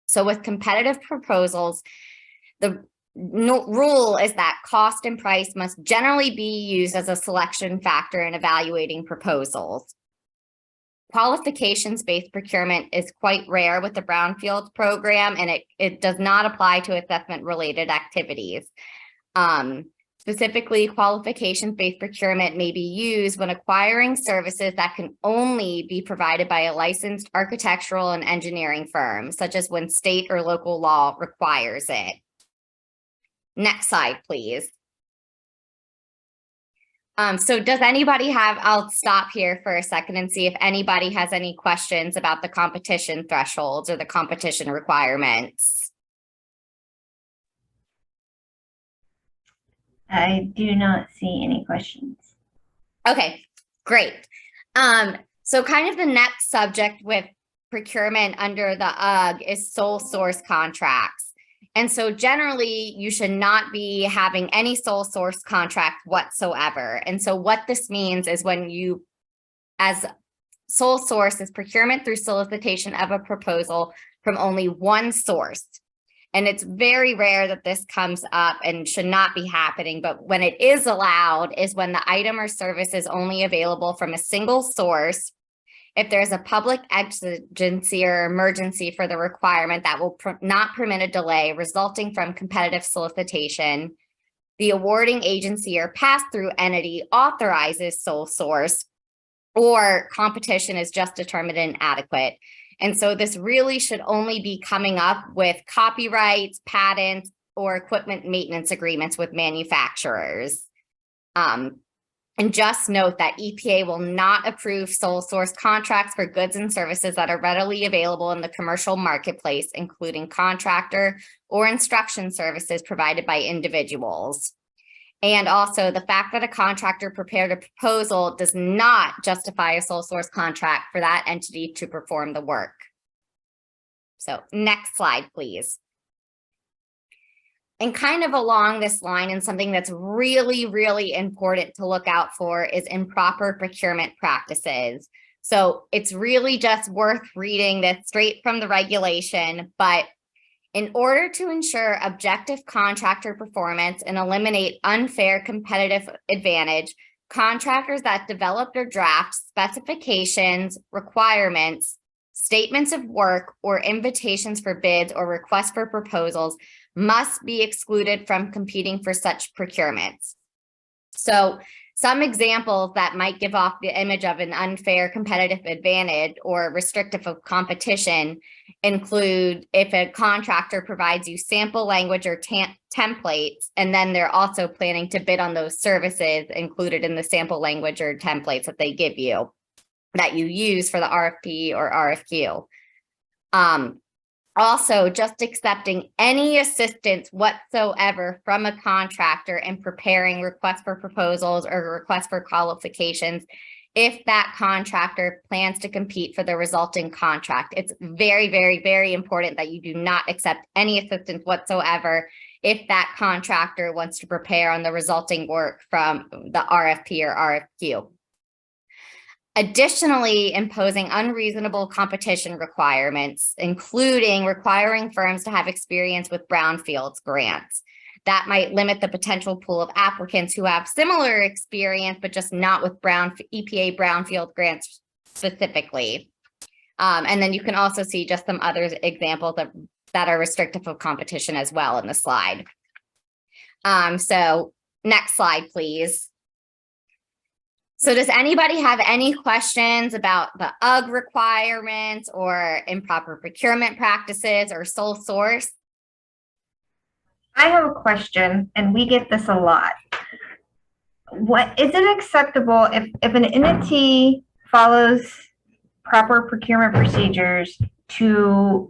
So with competitive proposals, the rule is that cost and price must generally be used as a selection factor in evaluating proposals. Qualifications-based procurement is quite rare with the Brownfields program, and it does not apply to assessment-related activities. Specifically, qualifications-based procurement may be used when acquiring services that can only be provided by a licensed architectural and engineering firm, such as when state or local law requires it. Next slide, please. So does anybody have, I'll stop here for a second and see if anybody has any questions about the competition thresholds or the competition requirements. I do not see any questions. Okay, great. So kind of the next subject with procurement under the UG is sole source contracts. And so generally you should not be having any sole source contract whatsoever. And so what this means is when you, as sole source, is procurement through solicitation of a proposal from only one source. And it's very rare that this comes up and should not be happening, but when it is allowed is when the item or service is only available from a single source. If there's a public exigency or emergency for the requirement that will not permit a delay resulting from competitive solicitation, the awarding agency or pass-through entity authorizes sole source, or competition is just determined inadequate. And so this really should only be coming up with copyrights, patents, or equipment maintenance agreements with manufacturers. And just note that EPA will not approve sole source contracts for goods and services that are readily available in the commercial marketplace, including contractor or instruction services provided by individuals. And also the fact that a contractor prepared a proposal does not justify a sole source contract for that entity to perform the work. So next slide, please. And kind of along this line, and something that's really, really important to look out for is improper procurement practices. So it's really just worth reading this straight from the regulation, but in order to ensure objective contractor performance and eliminate unfair competitive advantage, contractors that develop or draft specifications, requirements, statements of work, or invitations for bids or requests for proposals must be excluded from competing for such procurements. So some examples that might give off the image of an unfair competitive advantage or restrictive of competition include if a contractor provides you sample language or templates, and then they're also planning to bid on those services included in the sample language or templates that they give you that you use for the RFP or RFQ. Also, just accepting any assistance whatsoever from a contractor in preparing requests for proposals or requests for qualifications if that contractor plans to compete for the resulting contract. It's very, very, very important that you do not accept any assistance whatsoever if that contractor wants to prepare on the resulting work from the RFP or RFQ. Additionally, imposing unreasonable competition requirements, including requiring firms to have experience with Brownfields grants. That might limit the potential pool of applicants who have similar experience, but just not with EPA Brownfield grants specifically. And then you can also see just some other examples that are restrictive of competition as well in the slide. So next slide, please. So does anybody have any questions about the UG requirements or improper procurement practices or sole source? I have a question, and we get this a lot. What is it acceptable if an entity follows proper procurement procedures to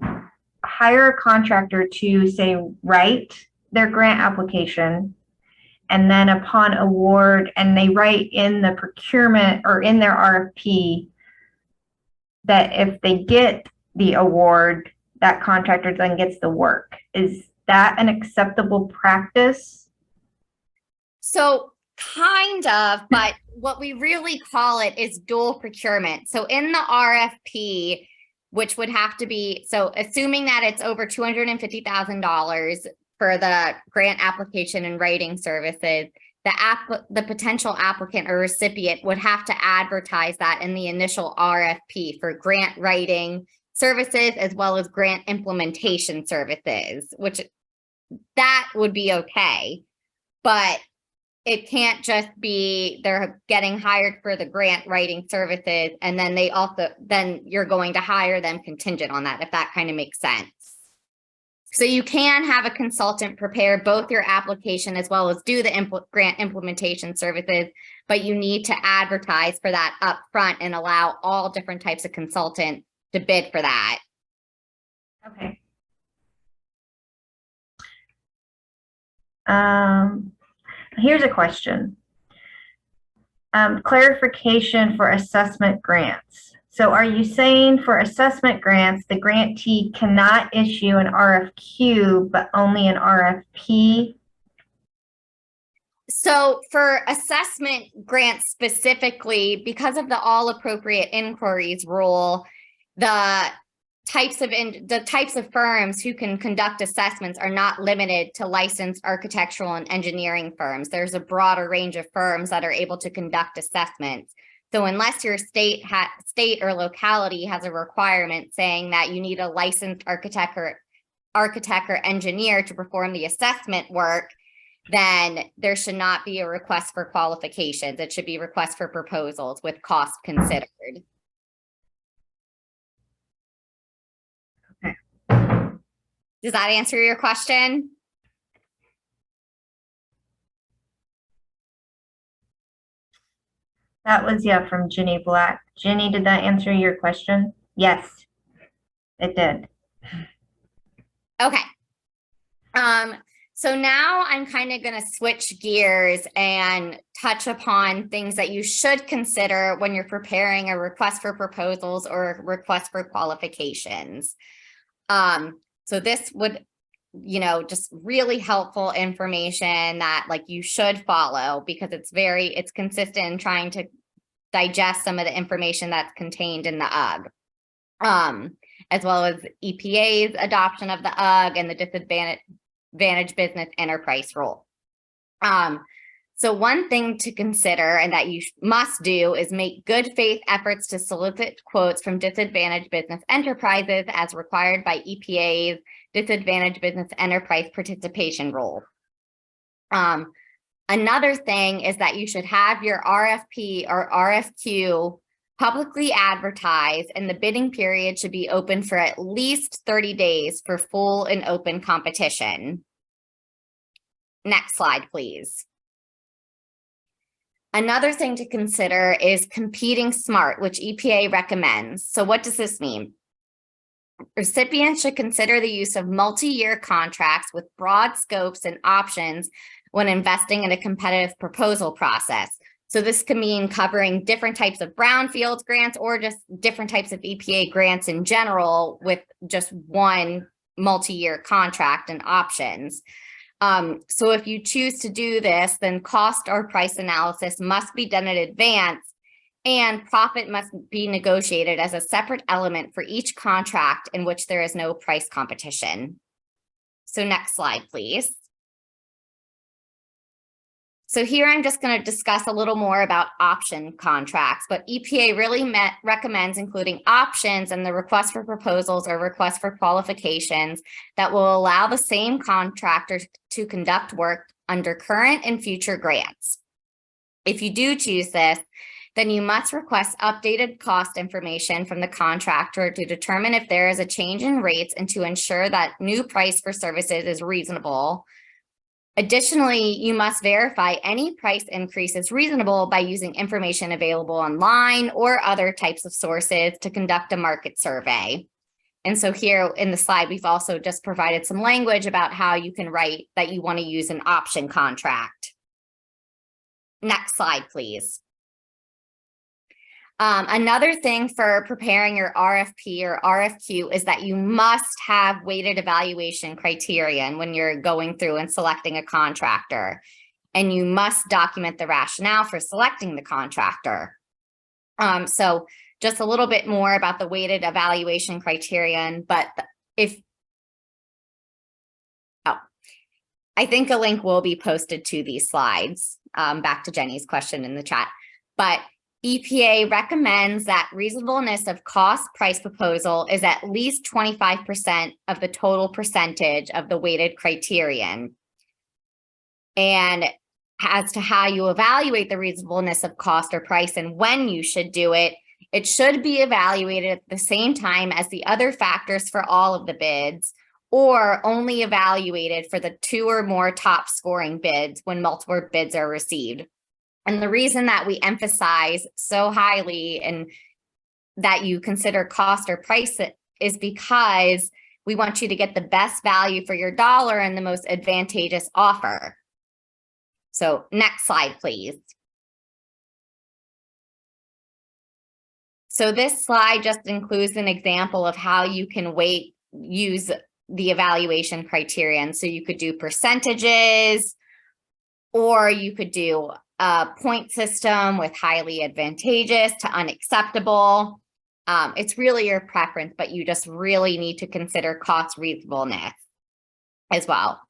hire a contractor to, say, write their grant application, and then upon award, and they write in the procurement or in their RFP that if they get the award, that contractor then gets the work? Is that an acceptable practice? So kind of, but what we really call it is dual procurement. So in the RFP, which would have to be, so assuming that it's over $250,000 for the grant application and writing services, the potential applicant or recipient would have to advertise that in the initial RFP for grant writing services as well as grant implementation services, which that would be okay. But it can't just be they're getting hired for the grant writing services and then then you're going to hire them contingent on that, if that kind of makes sense. So you can have a consultant prepare both your application as well as do the grant implementation services, but you need to advertise for that up front and allow all different types of consultant to bid for that. Okay. Here's a question. Clarification for assessment grants. So are you saying for assessment grants, the grantee cannot issue an RFQ, but only an RFP? So for assessment grants specifically, because of the all appropriate inquiries rule, the types of firms who can conduct assessments are not limited to licensed architectural and engineering firms. There's a broader range of firms that are able to conduct assessments. So unless your state or locality has a requirement saying that you need a licensed architect or engineer to perform the assessment work, then there should not be a request for qualifications. It should be request for proposals with cost considered. Okay. Does that answer your question? That was, yeah, from Jenny Black. Jenny, did that answer your question? Yes, it did. Okay. So now I'm kind of going to switch gears and touch upon things that you should consider when you're preparing a request for proposals or a request for qualifications. So this would, just really helpful information that like you should follow because it's consistent in trying to digest some of the information that's contained in the UG. As well as EPA's adoption of the UG and the disadvantaged business enterprise rule. So one thing to consider and that you must do is make good faith efforts to solicit quotes from disadvantaged business enterprises as required by EPA's disadvantaged business enterprise participation rule. Another thing is that you should have your RFP or RFQ publicly advertised, and the bidding period should be open for at least 30 days for full and open competition. Next slide, please. Another thing to consider is competing smart, which EPA recommends. So what does this mean? Recipients should consider the use of multi-year contracts with broad scopes and options when investing in a competitive proposal process. So this can mean covering different types of Brownfields grants or just different types of EPA grants in general with just one multi-year contract and options. So if you choose to do this, then cost or price analysis must be done in advance and profit must be negotiated as a separate element for each contract in which there is no price competition. So next slide, please. So here I'm just going to discuss a little more about option contracts, but EPA really recommends including options in the request for proposals or request for qualifications that will allow the same contractor to conduct work under current and future grants. If you do choose this, then you must request updated cost information from the contractor to determine if there is a change in rates and to ensure that new price for services is reasonable. Additionally, you must verify any price increase is reasonable by using information available online or other types of sources to conduct a market survey. And so here in the slide, we've also just provided some language about how you can write that you want to use an option contract. Next slide, please. Another thing for preparing your RFP or RFQ is that you must have weighted evaluation criterion when you're going through and selecting a contractor, and you must document the rationale for selecting the contractor. So just a little bit more about the weighted evaluation criterion, but I think a link will be posted to these slides, back to Jenny's question in the chat, but EPA recommends that reasonableness of cost price proposal is at least 25% of the total percentage of the weighted criterion. And as to how you evaluate the reasonableness of cost or price and when you should do it, it should be evaluated at the same time as the other factors for all of the bids, or only evaluated for the 2 or more top scoring bids when multiple bids are received. And the reason that we emphasize so highly and that you consider cost or price is because we want you to get the best value for your dollar and the most advantageous offer. So next slide, please. So this slide just includes an example of how you can use the evaluation criterion. So you could do percentages, or you could do a point system with highly advantageous to unacceptable. It's really your preference, but you just really need to consider cost reasonableness as well.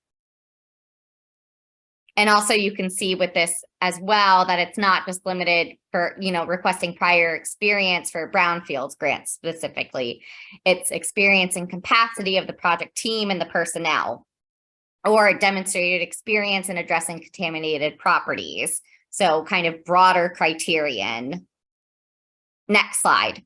And also you can see with this as well that it's not just limited for, requesting prior experience for brownfields grants specifically. It's experience and capacity of the project team and the personnel, or demonstrated experience in addressing contaminated properties. So kind of broader criterion. Next slide.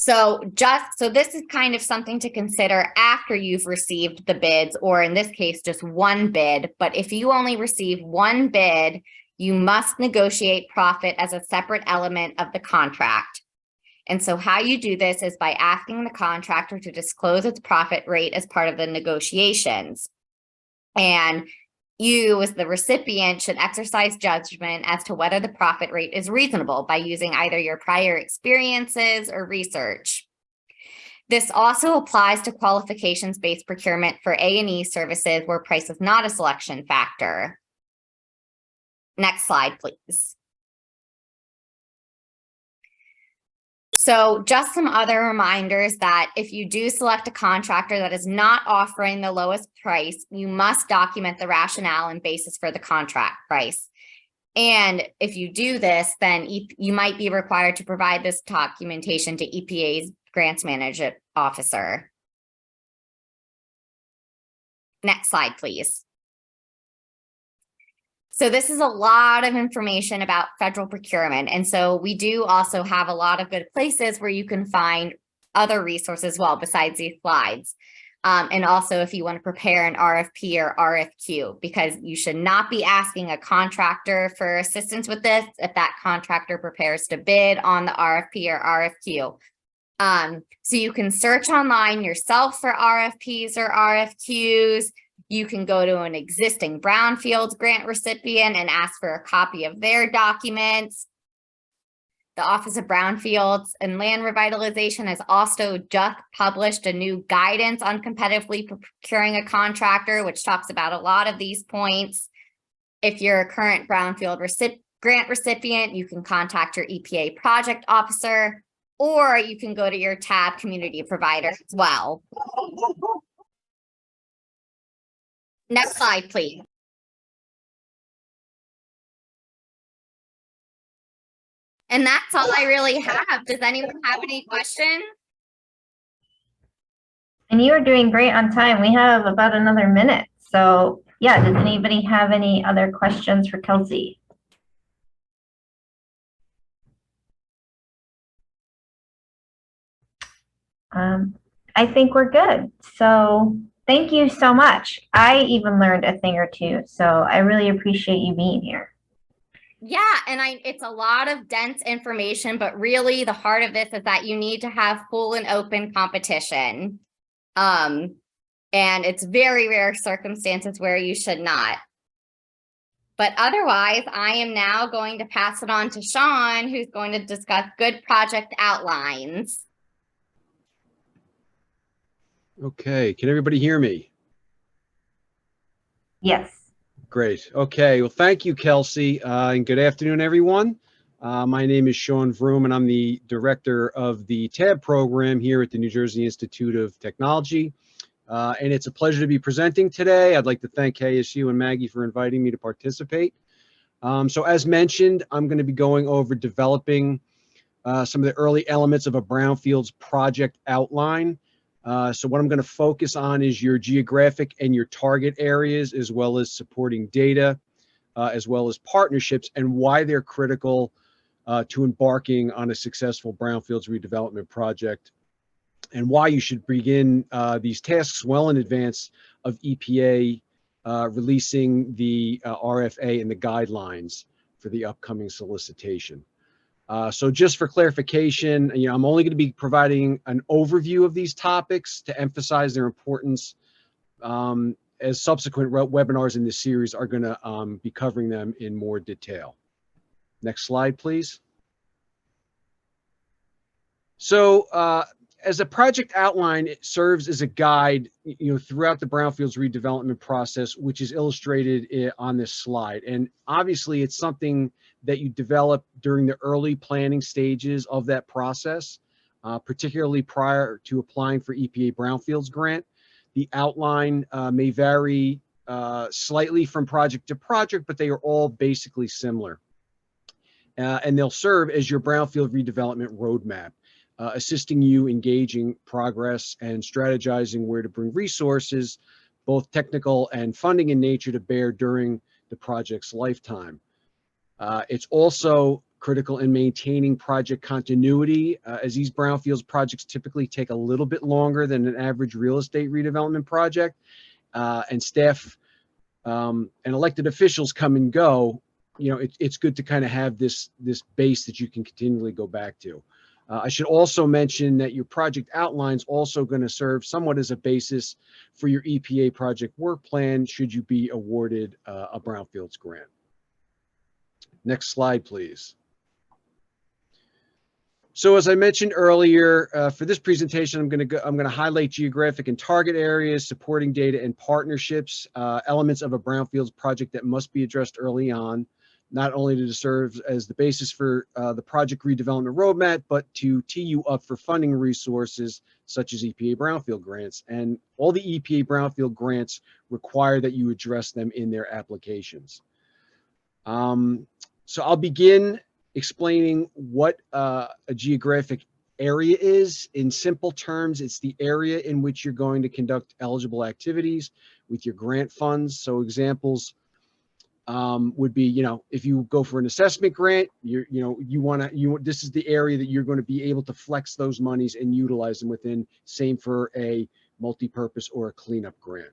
So this is kind of something to consider after you've received the bids, or in this case, just one bid. But if you only receive one bid, you must negotiate profit as a separate element of the contract. And so how you do this is by asking the contractor to disclose its profit rate as part of the negotiations. And you, as the recipient, should exercise judgment as to whether the profit rate is reasonable by using either your prior experiences or research. This also applies to qualifications-based procurement for A&E services where price is not a selection factor. Next slide, please. So just some other reminders that if you do select a contractor that is not offering the lowest price, you must document the rationale and basis for the contract price. And if you do this, then you might be required to provide this documentation to EPA's grants management officer. Next slide, please. So this is a lot of information about federal procurement. And so we do also have a lot of good places where you can find other resources as well besides these slides. And also if you want to prepare an RFP or RFQ, because you should not be asking a contractor for assistance with this if that contractor prepares to bid on the RFP or RFQ. So you can search online yourself for RFPs or RFQs. You can go to an existing Brownfields grant recipient and ask for a copy of their documents. The Office of Brownfields and Land Revitalization has also just published a new guidance on competitively procuring a contractor, which talks about a lot of these points. If you're a current Brownfield grant recipient, you can contact your EPA project officer, or you can go to your tab community provider as well. Next slide, please. And that's all I really have. Does anyone have any questions? And you are doing great on time. We have about another minute. So yeah, does anybody have any other questions for Kelsey? I think we're good. So thank you so much. I even learned a thing or two. So I really appreciate you being here. Yeah, and it's a lot of dense information, but really the heart of this is that you need to have full and open competition. And it's very rare circumstances where you should not. But otherwise, I am now going to pass it on to Sean, who's going to discuss good project outlines. Okay, can everybody hear me? Yes. Great. Okay, well, thank you, Kelsey, and good afternoon, everyone. My name is Sean Vroom, and I'm the director of the TAB program here at the New Jersey Institute of Technology. And it's a pleasure to be presenting today. I'd like to thank KSU and Maggie for inviting me to participate. So as mentioned, I'm going to be going over developing some of the early elements of a Brownfields project outline. So what I'm going to focus on is your geographic and your target areas, as well as supporting data, as well as partnerships, and why they're critical to embarking on a successful brownfields redevelopment project, and why you should begin these tasks well in advance of EPA releasing the RFA and the guidelines for the upcoming solicitation. So just for clarification, I'm only going to be providing an overview of these topics to emphasize their importance, as subsequent webinars in this series are going to be covering them in more detail. Next slide, please. So as a project outline, it serves as a guide, throughout the brownfields redevelopment process, which is illustrated on this slide. And obviously, it's something that you develop during the early planning stages of that process, particularly prior to applying for EPA Brownfields grant. The outline may vary slightly from project to project, but they are all basically similar. And they'll serve as your brownfield redevelopment roadmap, assisting you engaging progress and strategizing where to bring resources, both technical and funding in nature, to bear during the project's lifetime. It's also critical in maintaining project continuity, as these brownfields projects typically take a little bit longer than an average real estate redevelopment project, and staff and elected officials come and go. It's good to kind of have this base that you can continually go back to. I should also mention that your project outline is also going to serve somewhat as a basis for your EPA project work plan should you be awarded a brownfields grant. Next slide, please. So as I mentioned earlier, for this presentation, I'm going to highlight geographic and target areas, supporting data and partnerships, elements of a brownfields project that must be addressed early on, not only to serve as the basis for the project redevelopment roadmap, but to tee you up for funding resources such as EPA Brownfield grants. And all the EPA Brownfield grants require that you address them in their applications. So I'll begin explaining what a geographic area is. In simple terms, it's the area in which you're going to conduct eligible activities with your grant funds. So examples would be, if you go for an assessment grant, this is the area that you're going to be able to flex those monies and utilize them within. Same for a multi-purpose or a cleanup grant.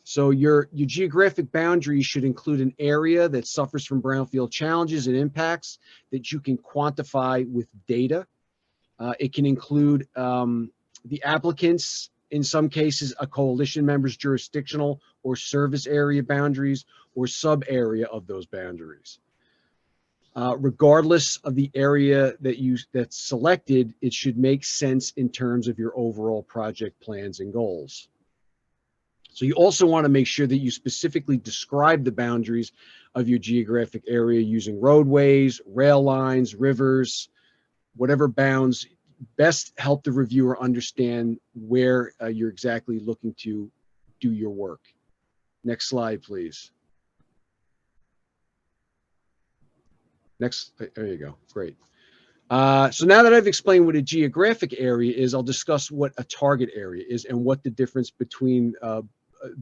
So your geographic boundaries should include an area that suffers from brownfield challenges and impacts that you can quantify with data. It can include the applicants, in some cases, a coalition member's jurisdictional or service area boundaries or sub area of those boundaries. Regardless of the area that's selected, it should make sense in terms of your overall project plans and goals. So you also want to make sure that you specifically describe the boundaries of your geographic area using roadways, rail lines, rivers, whatever bounds best help the reviewer understand where you're exactly looking to do your work. Next slide, please. Next, there you go, great. So now that I've explained what a geographic area is, I'll discuss what a target area is and what the difference between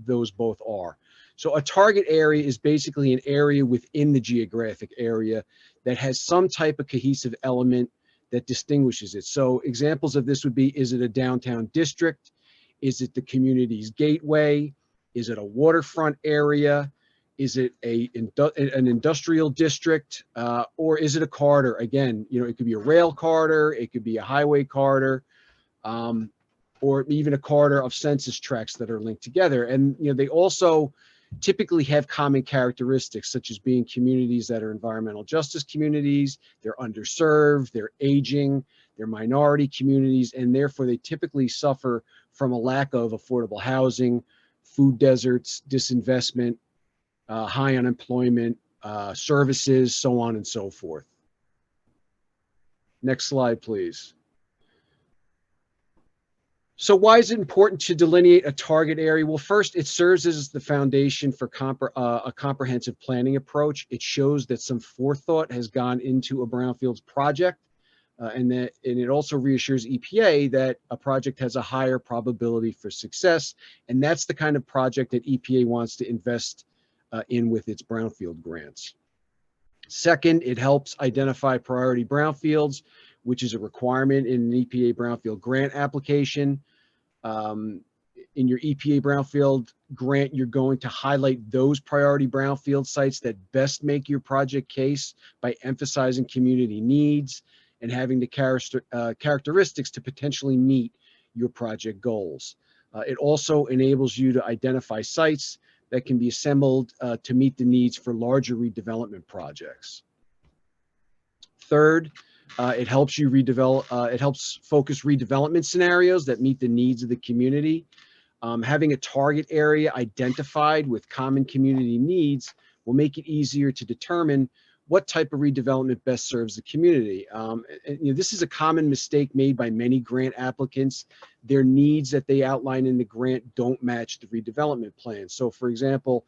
those both are. So a target area is basically an area within the geographic area that has some type of cohesive element that distinguishes it. So examples of this would be, is it a downtown district? Is it the community's gateway? Is it a waterfront area? Is it an industrial district? Or is it a corridor? Again, it could be a rail corridor, it could be a highway corridor, or even a corridor of census tracts that are linked together. And they also typically have common characteristics, such as being communities that are environmental justice communities, they're underserved, they're aging, they're minority communities, and therefore they typically suffer from a lack of affordable housing, food deserts, disinvestment, high unemployment, services, so on and so forth. Next slide, please. So why is it important to delineate a target area? Well, first, it serves as the foundation for a comprehensive planning approach. It shows that some forethought has gone into a brownfields project. and it also reassures EPA that a project has a higher probability for success. And that's the kind of project that EPA wants to invest in with its brownfield grants. Second, it helps identify priority brownfields, which is a requirement in an EPA brownfield grant application. In your EPA brownfield grant, you're going to highlight those priority brownfield sites that best make your project case by emphasizing community needs and having the characteristics to potentially meet your project goals. It also enables you to identify sites that can be assembled to meet the needs for larger redevelopment projects. Third, it helps you it helps focus redevelopment scenarios that meet the needs of the community. Having a target area identified with common community needs will make it easier to determine what type of redevelopment best serves the community. This is a common mistake made by many grant applicants. Their needs that they outline in the grant don't match the redevelopment plan. So for example,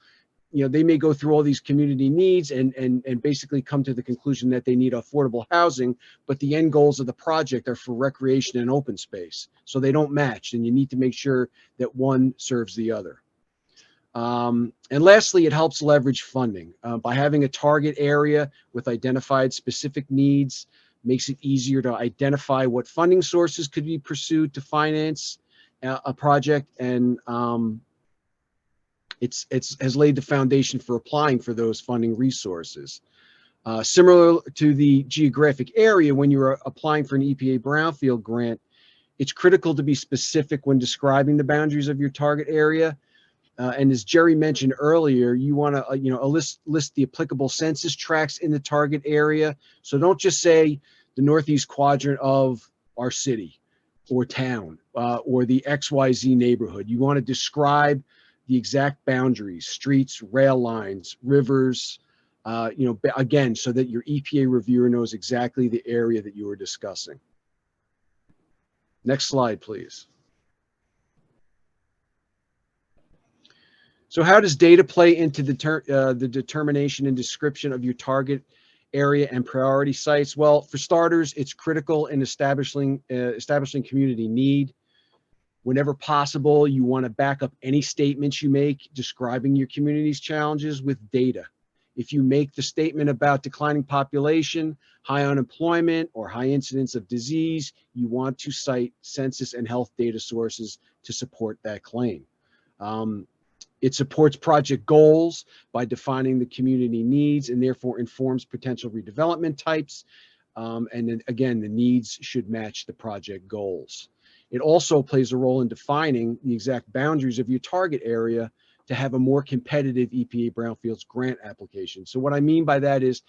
they may go through all these community needs and basically come to the conclusion that they need affordable housing, but the end goals of the project are for recreation and open space. So they don't match, and you need to make sure that one serves the other. And lastly, it helps leverage funding. By having a target area with identified specific needs, makes it easier to identify what funding sources could be pursued to finance a project, and it has laid the foundation for applying for those funding resources. Similar to the geographic area, when you're applying for an EPA Brownfield grant, it's critical to be specific when describing the boundaries of your target area. And as Jerry mentioned earlier, you want to list the applicable census tracts in the target area. So don't just say the northeast quadrant of our city or town or the XYZ neighborhood. You want to describe the exact boundaries, streets, rail lines, rivers, again, so that your EPA reviewer knows exactly the area that you are discussing. Next slide, please. So how does data play into the determination and description of your target area and priority sites? Well, for starters, it's critical in establishing community need. Whenever possible, you want to back up any statements you make describing your community's challenges with data. If you make the statement about declining population, high unemployment, or high incidence of disease, you want to cite census and health data sources to support that claim. It supports project goals by defining the community needs and therefore informs potential redevelopment types. And then again, the needs should match the project goals. It also plays a role in defining the exact boundaries of your target area to have a more competitive EPA Brownfields grant application. So what I mean by that is,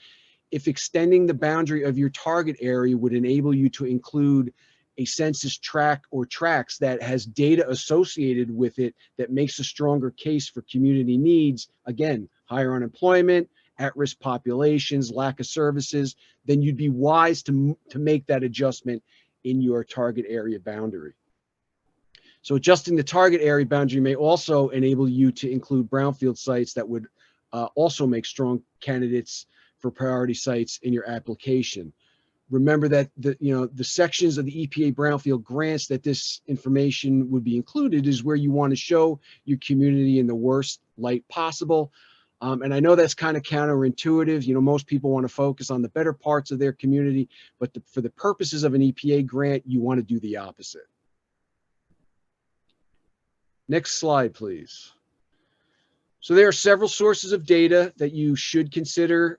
if extending the boundary of your target area would enable you to include a census tract or tracts that has data associated with it that makes a stronger case for community needs, again, higher unemployment, at-risk populations, lack of services, then you'd be wise to make that adjustment in your target area boundary. So adjusting the target area boundary may also enable you to include brownfield sites that would also make strong candidates for priority sites in your application. Remember that the sections of the EPA Brownfield grants that this information would be included is where you want to show your community in the worst light possible. And I know that's kind of counterintuitive. Most people want to focus on the better parts of their community, but for the purposes of an EPA grant, you want to do the opposite. Next slide, please. So there are several sources of data that you should consider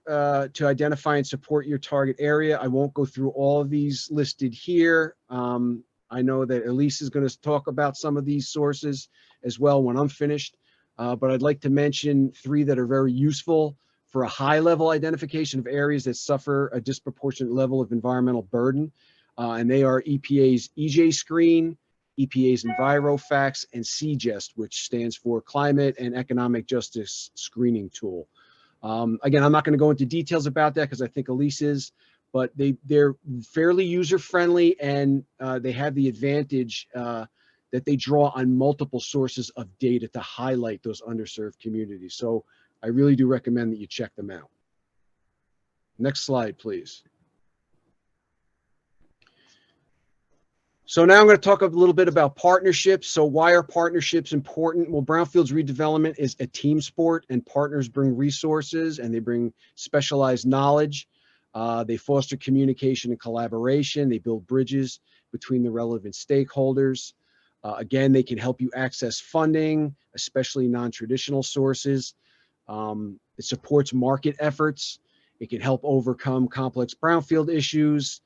to identify and support your target area. I won't go through all of these listed here. I know that Elise is going to talk about some of these sources as well when I'm finished. But I'd like to mention three that are very useful for a high-level identification of areas that suffer a disproportionate level of environmental burden. And they are EPA's EJ Screen, EPA's EnviroFacts, and CJEST, which stands for Climate and Economic Justice Screening Tool. Again, I'm not going to go into details about that because I think Elise is, but they're fairly user-friendly, and they have the advantage that they draw on multiple sources of data to highlight those underserved communities. So I really do recommend that you check them out. Next slide, please. So now I'm going to talk a little bit about partnerships. So why are partnerships important? Well, Brownfields redevelopment is a team sport, and partners bring resources and they bring specialized knowledge. They foster communication and collaboration. They build bridges between the relevant stakeholders. Again, they can help you access funding, especially non-traditional sources. It supports market efforts. It can help overcome complex brownfield issues.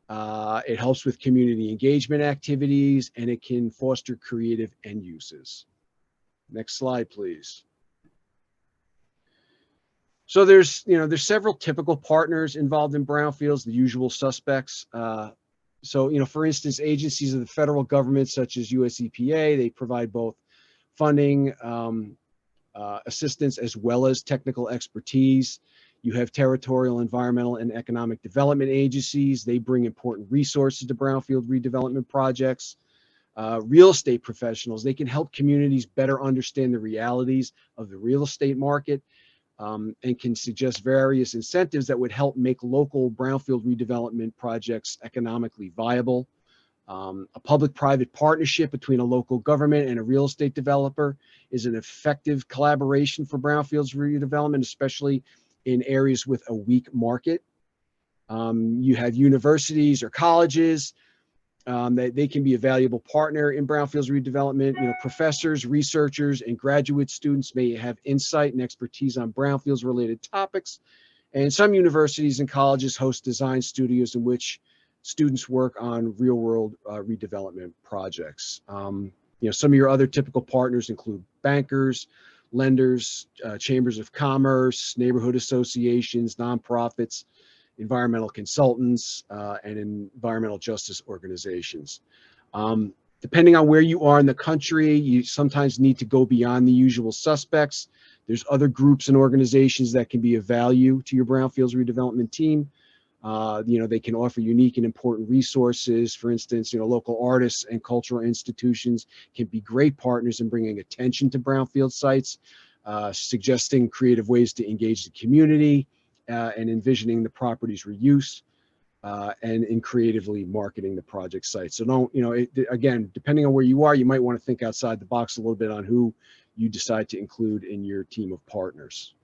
It helps with community engagement activities, and it can foster creative end uses. Next slide, please. So there's several typical partners involved in brownfields, the usual suspects. So, for instance, agencies of the federal government, such as US EPA, they provide both funding, assistance, as well as technical expertise. You have territorial, environmental, and economic development agencies. They bring important resources to brownfield redevelopment projects. Real estate professionals, they can help communities better understand the realities of the real estate market, and can suggest various incentives that would help make local brownfield redevelopment projects economically viable. A public-private partnership between a local government and a real estate developer is an effective collaboration for brownfields redevelopment, especially in areas with a weak market. You have universities or colleges that they can be a valuable partner in brownfields redevelopment. Professors, researchers, and graduate students may have insight and expertise on brownfields related topics. And some universities and colleges host design studios in which students work on real world redevelopment projects. Some of your other typical partners include bankers, lenders, chambers of commerce, neighborhood associations, nonprofits, environmental consultants, and environmental justice organizations. Depending on where you are in the country, you sometimes need to go beyond the usual suspects. There's other groups and organizations that can be of value to your brownfields redevelopment team. They can offer unique and important resources. For instance, local artists and cultural institutions can be great partners in bringing attention to brownfield sites, suggesting creative ways to engage the community, and envisioning the property's reuse, and in creatively marketing the project site. So again, depending on where you are, you might want to think outside the box a little bit on who you decide to include in your team of partners.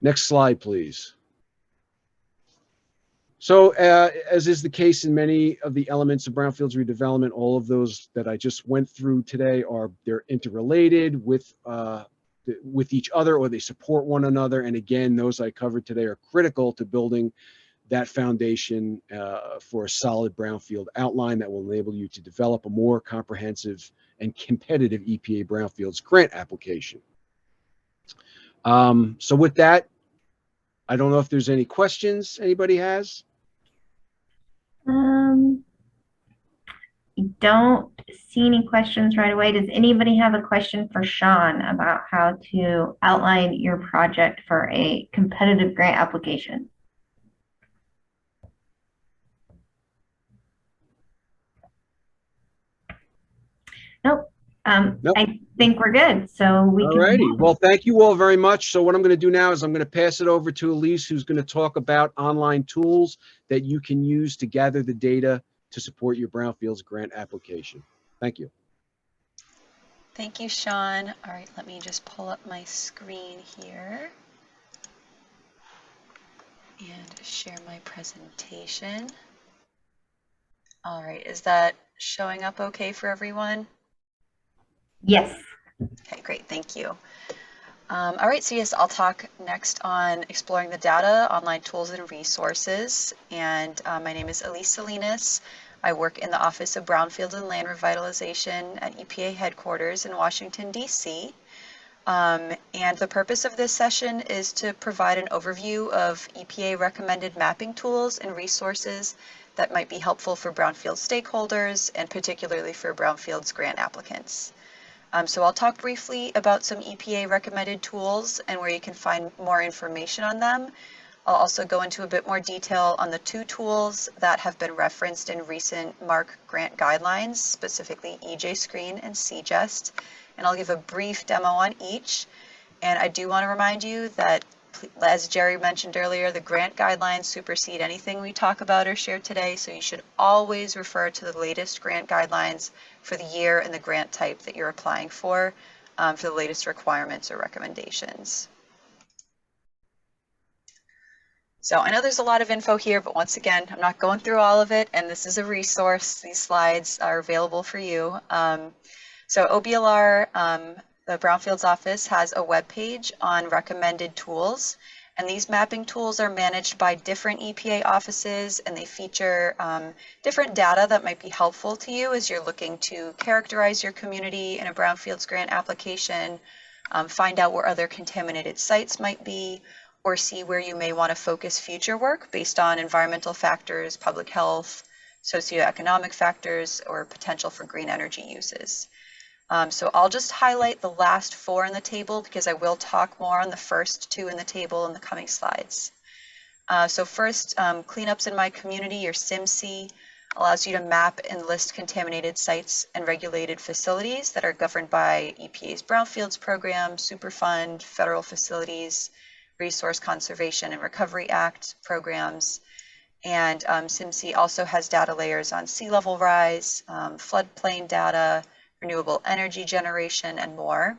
Next slide, please. So as is the case in many of the elements of brownfields redevelopment, all of those that I just went through today they're interrelated with each other, or they support one another. And again, those I covered today are critical to building that foundation for a solid brownfield outline that will enable you to develop a more comprehensive and competitive EPA Brownfields grant application. So with that, I don't know if there's any questions anybody has. Don't see any questions right away. Does anybody have a question for Sean about how to outline your project for a competitive grant application? Nope. Nope. I think we're good. So we can. Alrighty. Well, thank you all very much. So what I'm going to do now is I'm going to pass it over to Elise, who's going to talk about online tools that you can use to gather the data to support your Brownfields grant application. Thank you. Thank you, Sean. All right, let me just pull up my screen here and share my presentation. All right, is that showing up okay for everyone? Yes. Okay, great, thank you. All right, so yes, I'll talk next on exploring the data, online tools and resources. And my name is Elise Salinas. I work in the Office of Brownfield and Land Revitalization at EPA headquarters in Washington, D.C. And the purpose of this session is to provide an overview of EPA recommended mapping tools and resources that might be helpful for brownfield stakeholders and particularly for brownfields grant applicants. So I'll talk briefly about some EPA recommended tools and where you can find more information on them. I'll also go into a bit more detail on the two tools that have been referenced in recent MARC grant guidelines, specifically Screen and CJEST, and I'll give a brief demo on each. And I do want to remind you that As Jerry mentioned earlier, the grant guidelines supersede anything we talk about or share today, so you should always refer to the latest grant guidelines for the year and the grant type that you're applying for the latest requirements or recommendations. So I know there's a lot of info here, but once again, I'm not going through all of it, and this is a resource. These slides are available for you. So OBLR, the Brownfields office, has a web page on recommended tools, and these mapping tools are managed by different EPA offices, and they feature different data that might be helpful to you as you're looking to characterize your community in a Brownfields grant application, find out where other contaminated sites might be, or see where you may want to focus future work based on environmental factors, public health, socioeconomic factors, or potential for green energy uses. So I'll just highlight the last 4 in the table because I will talk more on the first 2 in the table in the coming slides. So first, cleanups in my community, or CIMC, allows you to map and list contaminated sites and regulated facilities that are governed by EPA's Brownfields program, Superfund, federal facilities, Resource Conservation and Recovery Act programs. And CIMC also has data layers on sea level rise, floodplain data, renewable energy generation, and more.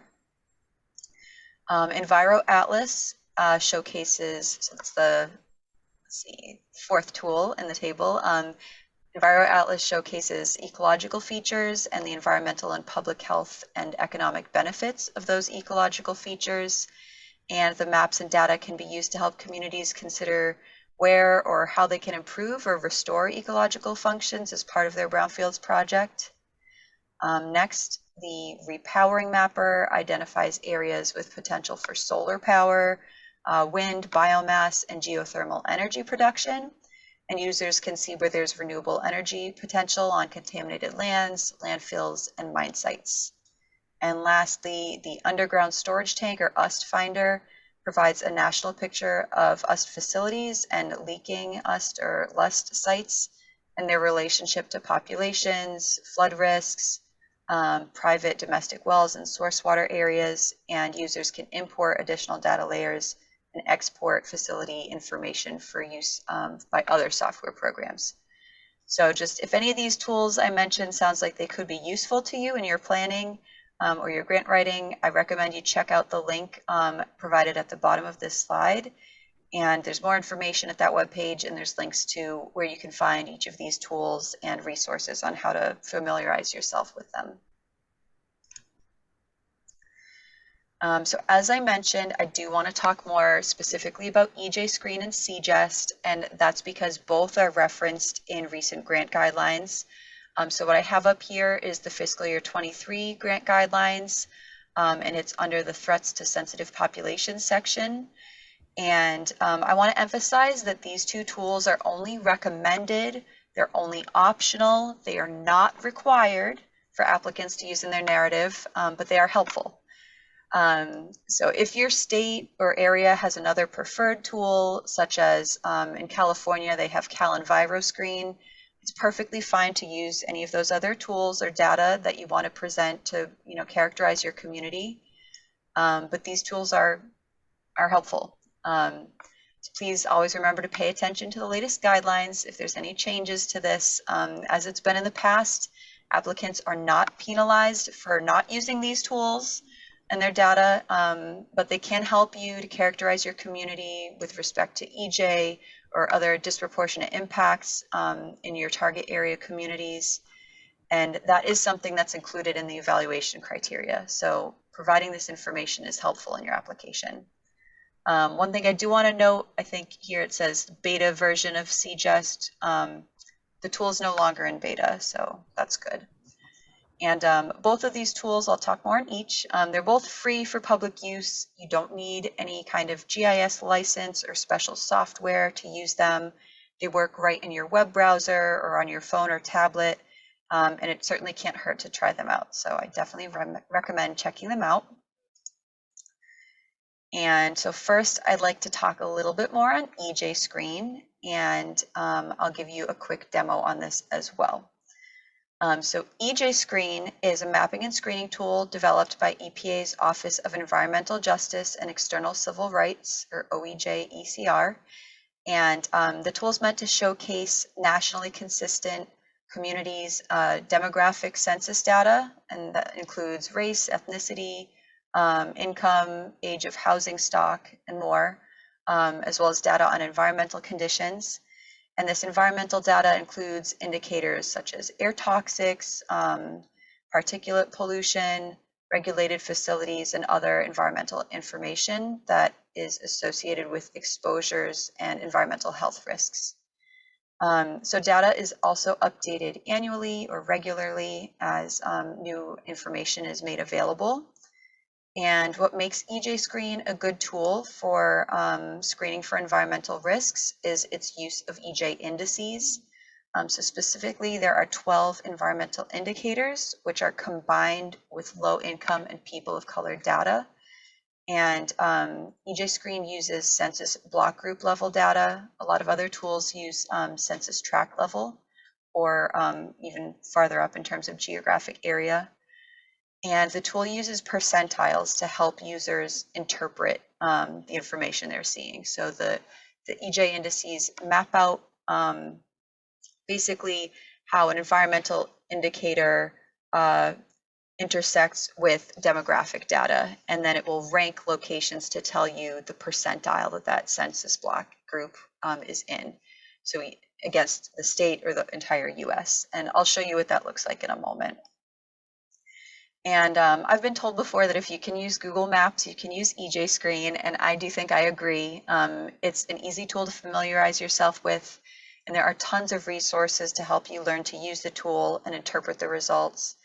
Enviro Atlas showcases, so it's the, let's see, 4th tool in the table. Enviro Atlas showcases ecological features and the environmental and public health and economic benefits of those ecological features. And the maps and data can be used to help communities consider where or how they can improve or restore ecological functions as part of their Brownfields project. Next, the repowering mapper identifies areas with potential for solar power, wind, biomass, and geothermal energy production. And users can see where there's renewable energy potential on contaminated lands, landfills, and mine sites. And lastly, the underground storage tank, or UST finder, provides a national picture of UST facilities and leaking UST or LUST sites and their relationship to populations, flood risks, private domestic wells and source water areas, and users can import additional data layers and export facility information for use by other software programs. So just if any of these tools I mentioned sounds like they could be useful to you in your planning, or your grant writing, I recommend you check out the link provided at the bottom of this slide. And there's more information at that webpage, and there's links to where you can find each of these tools and resources on how to familiarize yourself with them. So as I mentioned, I do want to talk more specifically about EJ Screen and CJEST, and that's because both are referenced in recent grant guidelines. So what I have up here is the fiscal year 23 grant guidelines, and it's under the threats to sensitive populations section. And I want to emphasize that these 2 tools are only recommended, they're only optional, they are not required for applicants to use in their narrative, but they are helpful. So if your state or area has another preferred tool, such as in California, they have CalEnviroscreen, it's perfectly fine to use any of those other tools or data that you want to present to, characterize your community. But these tools are helpful. So please always remember to pay attention to the latest guidelines. If there's any changes to this, as it's been in the past, applicants are not penalized for not using these tools and their data, but they can help you to characterize your community with respect to EJ or other disproportionate impacts in your target area communities. And that is something that's included in the evaluation criteria. So providing this information is helpful in your application. One thing I do want to note, I think here it says beta version of CJEST. The tool is no longer in beta, so that's good. And both of these tools, I'll talk more on each. They're both free for public use. You don't need any kind of GIS license or special software to use them. They work right in your web browser or on your phone or tablet, and it certainly can't hurt to try them out. So I definitely recommend checking them out. And so first, I'd like to talk a little bit more on EJ Screen, and I'll give you a quick demo on this as well. So EJ Screen is a mapping and screening tool developed by EPA's Office of Environmental Justice and External Civil Rights, or OEJ-ECR. And the tool is meant to showcase nationally consistent communities' demographic census data, and that includes race, ethnicity, income, age of housing stock, and more, as well as data on environmental conditions. And this environmental data includes indicators such as air toxics, particulate pollution, regulated facilities, and other environmental information that is associated with exposures and environmental health risks. So data is also updated annually or regularly as new information is made available. And what makes EJ Screen a good tool for screening for environmental risks is its use of EJ indices. So specifically, there are 12 environmental indicators, which are combined with low income and people of color data. And EJ Screen uses census block group level data. A lot of other tools use census tract level, or even farther up in terms of geographic area. And the tool uses percentiles to help users interpret the information they're seeing. So the EJ indices map out basically how an environmental indicator intersects with demographic data, and then it will rank locations to tell you the percentile that that census block group is in. So against the state or the entire US. And I'll show you what that looks like in a moment. And I've been told before that if you can use Google Maps, you can use EJ Screen, and I do think I agree. It's an easy tool to familiarize yourself with, and there are tons of resources to help you learn to use the tool and interpret the results.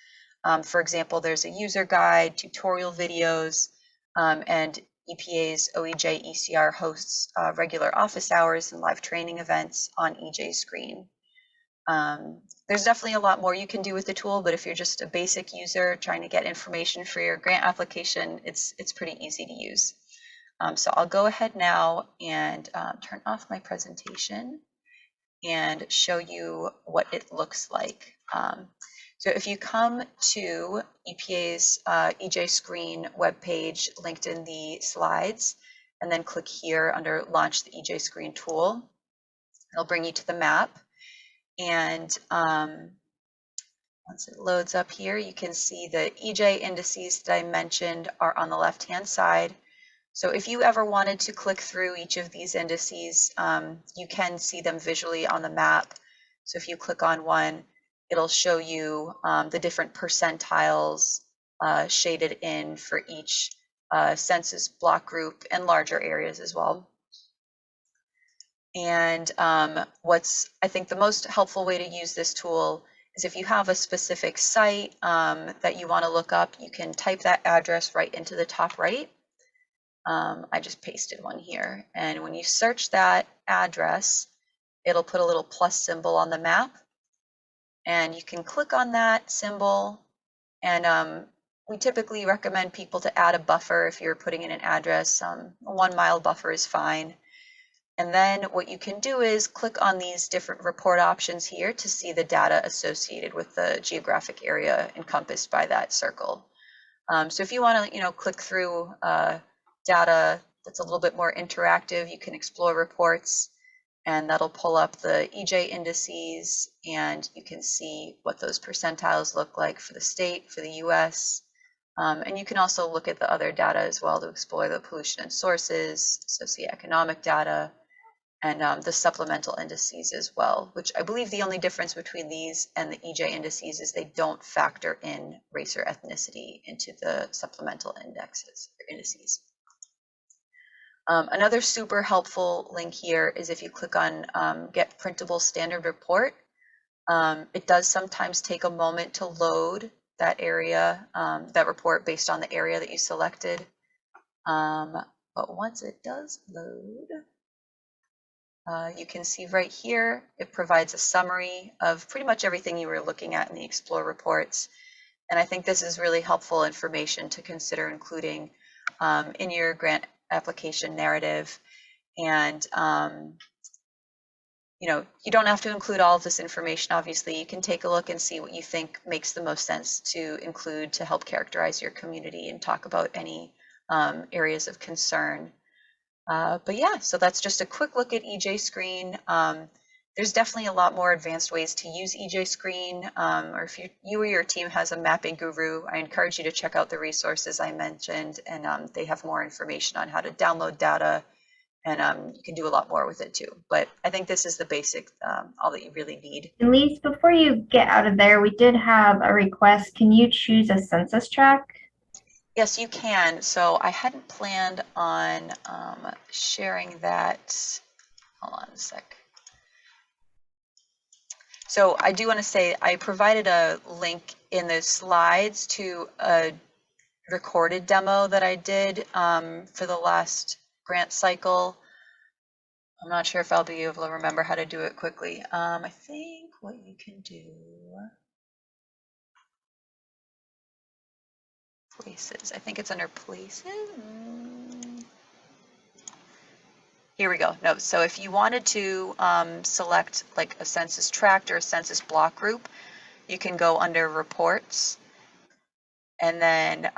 For example, there's a user guide, tutorial videos, and EPA's OEJ-ECR hosts regular office hours and live training events on EJ Screen. There's definitely a lot more you can do with the tool, but if you're just a basic user trying to get information for your grant application, it's pretty easy to use. So I'll go ahead now and turn off my presentation and show you what it looks like. So if you come to EPA's EJ Screen webpage linked in the slides, and then click here under Launch the EJ Screen tool, it'll bring you to the map. And once it loads up here, you can see the EJ indices that I mentioned are on the left-hand side. So if you ever wanted to click through each of these indices, you can see them visually on the map. So if you click on one, it'll show you the different percentiles shaded in for each census block group and larger areas as well. And what's, I think, the most helpful way to use this tool is if you have a specific site that you want to look up, you can type that address right into the top right. I just pasted one here. And when you search that address, it'll put a little plus symbol on the map. And you can click on that symbol. And we typically recommend people to add a buffer if you're putting in an address. A 1 mile buffer is fine. And then what you can do is click on these different report options here to see the data associated with the geographic area encompassed by that circle. So if you want to, click through data that's a little bit more interactive, you can explore reports, and that'll pull up the EJ indices, and you can see what those percentiles look like for the state, for the US. And you can also look at the other data as well to explore the pollution and sources, socioeconomic data, and the supplemental indices as well, which I believe the only difference between these and the EJ indices is they don't factor in race or ethnicity into the supplemental indexes or indices. Another super helpful link here is if you click on Get Printable Standard Report. It does sometimes take a moment to load that area, that report based on the area that you selected. But once it does load, you can see right here, it provides a summary of pretty much everything you were looking at in the Explore reports. And I think this is really helpful information to consider including in your grant application narrative. And you don't have to include all of this information. Obviously, you can take a look and see what you think makes the most sense to include to help characterize your community and talk about any areas of concern. But yeah, so that's just a quick look at EJ Screen. There's definitely a lot more advanced ways to use EJ Screen, or if you or your team has a mapping guru, I encourage you to check out the resources I mentioned, and they have more information on how to download data, and you can do a lot more with it too. But I think this is the basic, all that you really need. Elise, before you get out of there, we did have a request. Can you choose a census tract? Yes, you can. So I hadn't planned on sharing that. Hold on a sec. So I do want to say I provided a link in the slides to a recorded demo that I did for the last grant cycle. I'm not sure if I'll be able to remember how to do it quickly. I think what you can do, places, I think it's under places. Here we go. No, so if you wanted to select like a census tract or a census block group, you can go under reports and then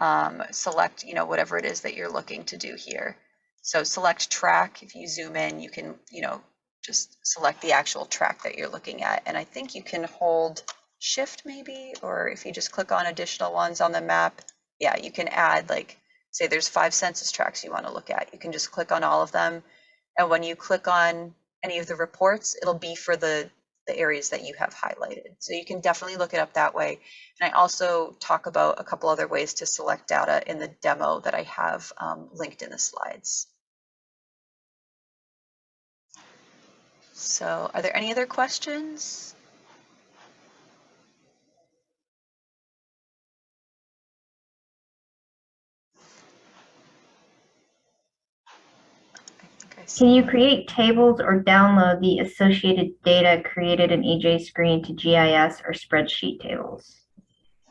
select, whatever it is that you're looking to do here. So select track. If you zoom in, you can, just select the actual track that you're looking at. And I think you can hold shift maybe, or if you just click on additional ones on the map, yeah, you can add, like, say there's 5 census tracts you want to look at. You can just click on all of them. And when you click on any of the reports, it'll be for the areas that you have highlighted. So you can definitely look it up that way. And I also talk about a couple other ways to select data in the demo that I have linked in the slides. So are there any other questions? Can you create tables or download the associated data created in EJ Screen to GIS or spreadsheet tables?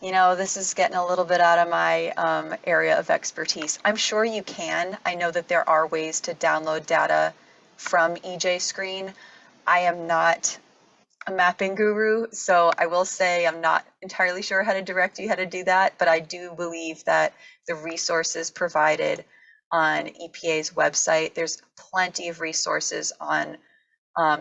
This is getting a little bit out of my area of expertise. I'm sure you can. I know that there are ways to download data from EJ Screen. I am not a mapping guru, so I will say I'm not entirely sure how to direct you how to do that, but I do believe that the resources provided on EPA's website, there's plenty of resources on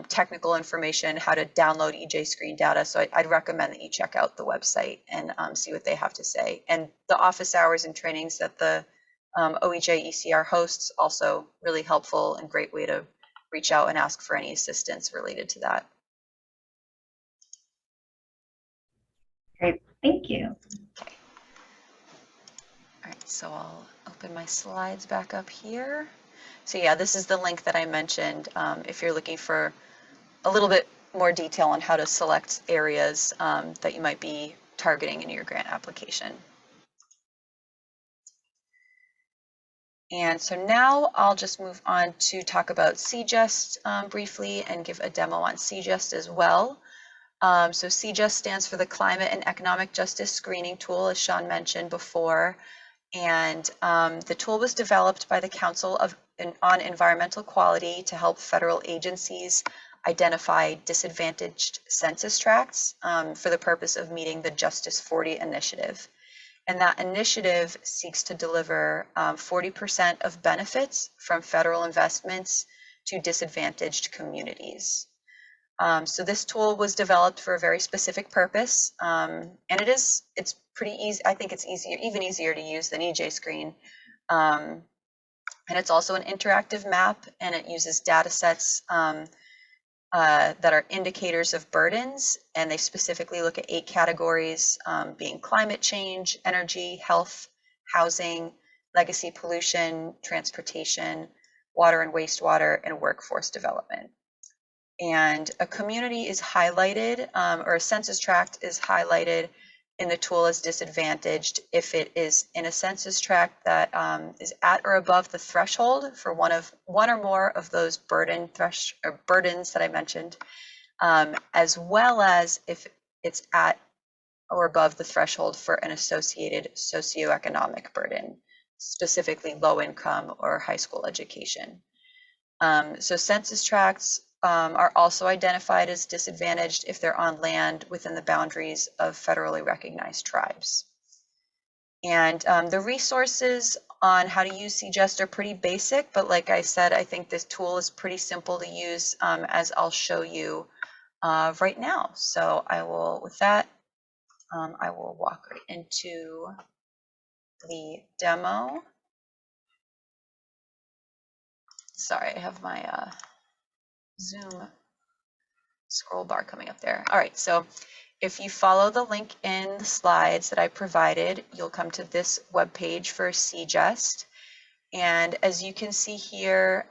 technical information, how to download EJ Screen data. So I'd recommend that you check out the website and see what they have to say. And the office hours and trainings that the OEJ ECR hosts, also really helpful and great way to reach out and ask for any assistance related to that. Great, thank you. Okay. All right, so I'll open my slides back up here. So yeah, this is the link that I mentioned if you're looking for a little bit more detail on how to select areas that you might be targeting in your grant application. And so now I'll just move on to talk about CJEST briefly and give a demo on CJEST as well. So CJEST stands for the Climate and Economic Justice Screening Tool, as Sean mentioned before. And the tool was developed by the Council on Environmental Quality to help federal agencies identify disadvantaged census tracts for the purpose of meeting the Justice 40 initiative. And that initiative seeks to deliver 40% of benefits from federal investments to disadvantaged communities. So this tool was developed for a very specific purpose, and it's pretty easy. I think it's even easier to use than EJ Screen. And it's also an interactive map, and it uses data sets that are indicators of burdens, and they specifically look at 8 categories, being climate change, energy, health, housing, legacy pollution, transportation, water and wastewater, and workforce development. And a community is highlighted, or a census tract is highlighted in the tool as disadvantaged if it is in a census tract that is at or above the threshold for one or more of those burdens that I mentioned, as well as if it's at or above the threshold for an associated socioeconomic burden, specifically low income or high school education. So census tracts are also identified as disadvantaged if they're on land within the boundaries of federally recognized tribes. And the resources on how to use CJEST are pretty basic, but like I said, I think this tool is pretty simple to use, as I'll show you right now. So I will, with that, I will walk right into the demo. Sorry, I have my Zoom scroll bar coming up there. All right, so if you follow the link in the slides that I provided, you'll come to this web page for CJEST. And as you can see here,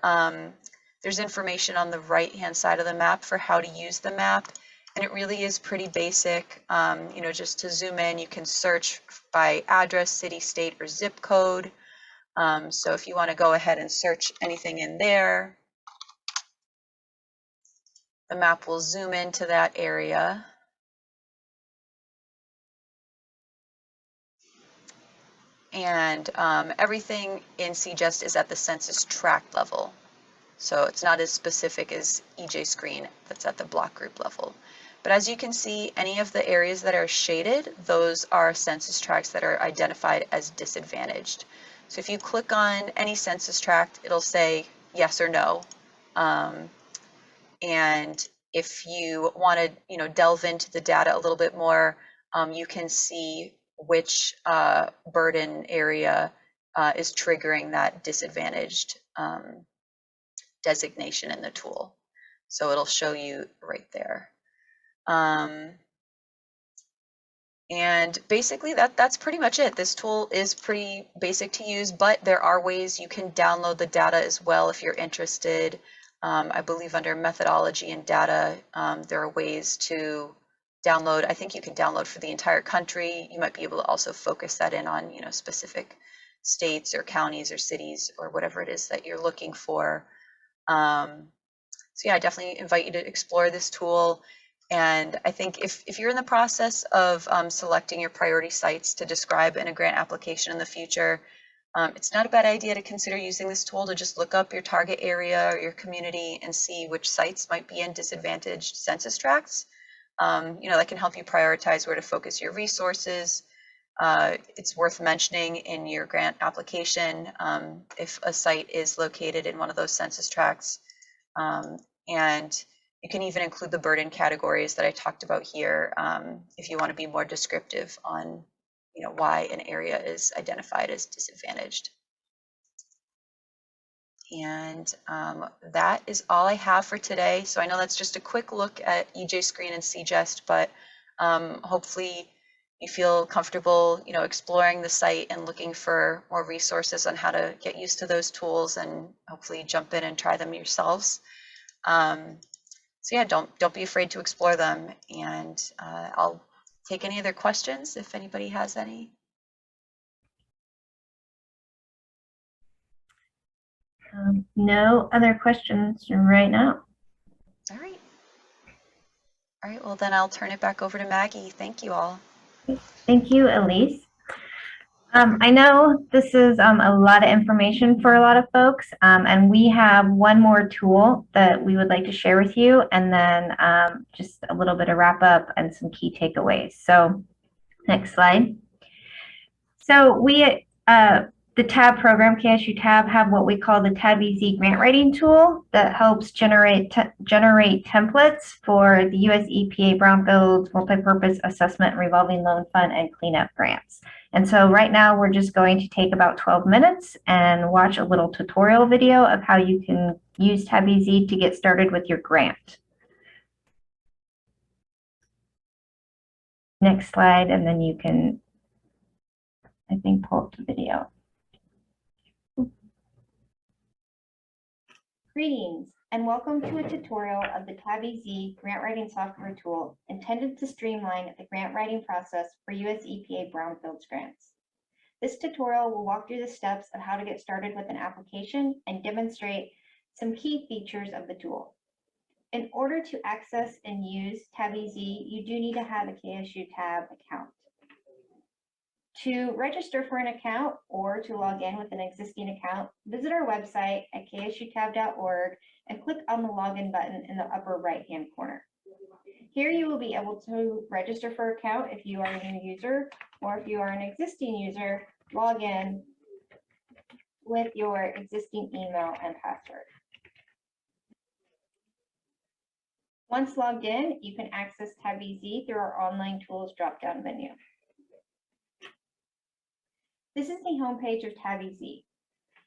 there's information on the right-hand side of the map for how to use the map. And it really is pretty basic. You know, just to zoom in, you can search by address, city, state, or zip code. So if you want to go ahead and search anything in there, the map will zoom into that area. And everything in CJEST is at the census tract level. So it's not as specific as EJ Screen that's at the block group level. But as you can see, any of the areas that are shaded, those are census tracts that are identified as disadvantaged. So if you click on any census tract, it'll say yes or no. And if you want to, you know, delve into the data a little bit more, you can see which burden area is triggering that disadvantaged designation in the tool. So it'll show you right there. And basically that's pretty much it. This tool is pretty basic to use, but there are ways you can download the data as well if you're interested. I believe under methodology and data, there are ways to download. I think you can download for the entire country. You might be able to also focus that in on, you know, specific states or counties or cities or whatever it is that you're looking for. So yeah, I definitely invite you to explore this tool. And I think if you're in the process of selecting your priority sites to describe in a grant application in the future, it's not a bad idea to consider using this tool to just look up your target area or your community and see which sites might be in disadvantaged census tracts. You know, that can help you prioritize where to focus your resources. It's worth mentioning in your grant application if a site is located in one of those census tracts. And you can even include the burden categories that I talked about here if you want to be more descriptive on, you know, why an area is identified as disadvantaged. And that is all I have for today. So I know that's just a quick look at EJ Screen and CJEST, but hopefully you feel comfortable, you know, exploring the site and looking for more resources on how to get used to those tools and hopefully jump in and try them yourselves. So yeah, don't be afraid to explore them, and I'll take any other questions if anybody has any. No other questions right now. All right. All right, well then I'll turn it back over to Maggie. Thank you all. Thank you, Elise. I know this is a lot of information for a lot of folks, and we have one more tool that we would like to share with you, and then just a little bit of wrap up and some key takeaways. So next slide. So we, the TAB program, KSU TAB, have what we call the TAB EZ grant writing tool that helps generate templates for the US EPA Brownfields Multipurpose Assessment Revolving Loan Fund and Cleanup grants. And so right now we're just going to take about 12 minutes and watch a little tutorial video of how you can use TAB EZ to get started with your grant. Next slide, and then you can, I think, pull up the video. Greetings and welcome to a tutorial of the TAB EZ grant writing software tool intended to streamline the grant writing process for US EPA Brownfields grants. This tutorial will walk through the steps of how to get started with an application and demonstrate some key features of the tool. In order to access and use TAB EZ, you do need to have a KSU TAB account. To register for an account or to log in with an existing account, visit our website at ksutab.org and click on the login button in the upper right-hand corner. Here you will be able to register for an account if you are a new user, or if you are an existing user, log in with your existing email and password. Once logged in, you can access Tab EZ through our online tools drop-down menu. This is the homepage of Tab EZ.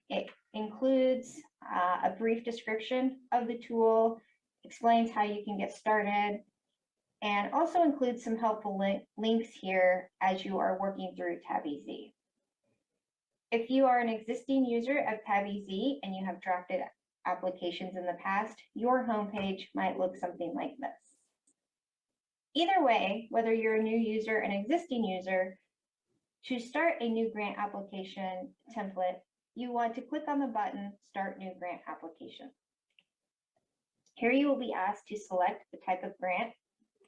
It includes a brief description of the tool, explains how you can get started, and also includes some helpful links here as you are working through Tab EZ. If you are an existing user of Tab EZ and you have drafted applications in the past, your homepage might look something like this. Either way, whether you're a new user or an existing user, to start a new grant application template, you want to click on the button, Start New Grant Application. Here you will be asked to select the type of grant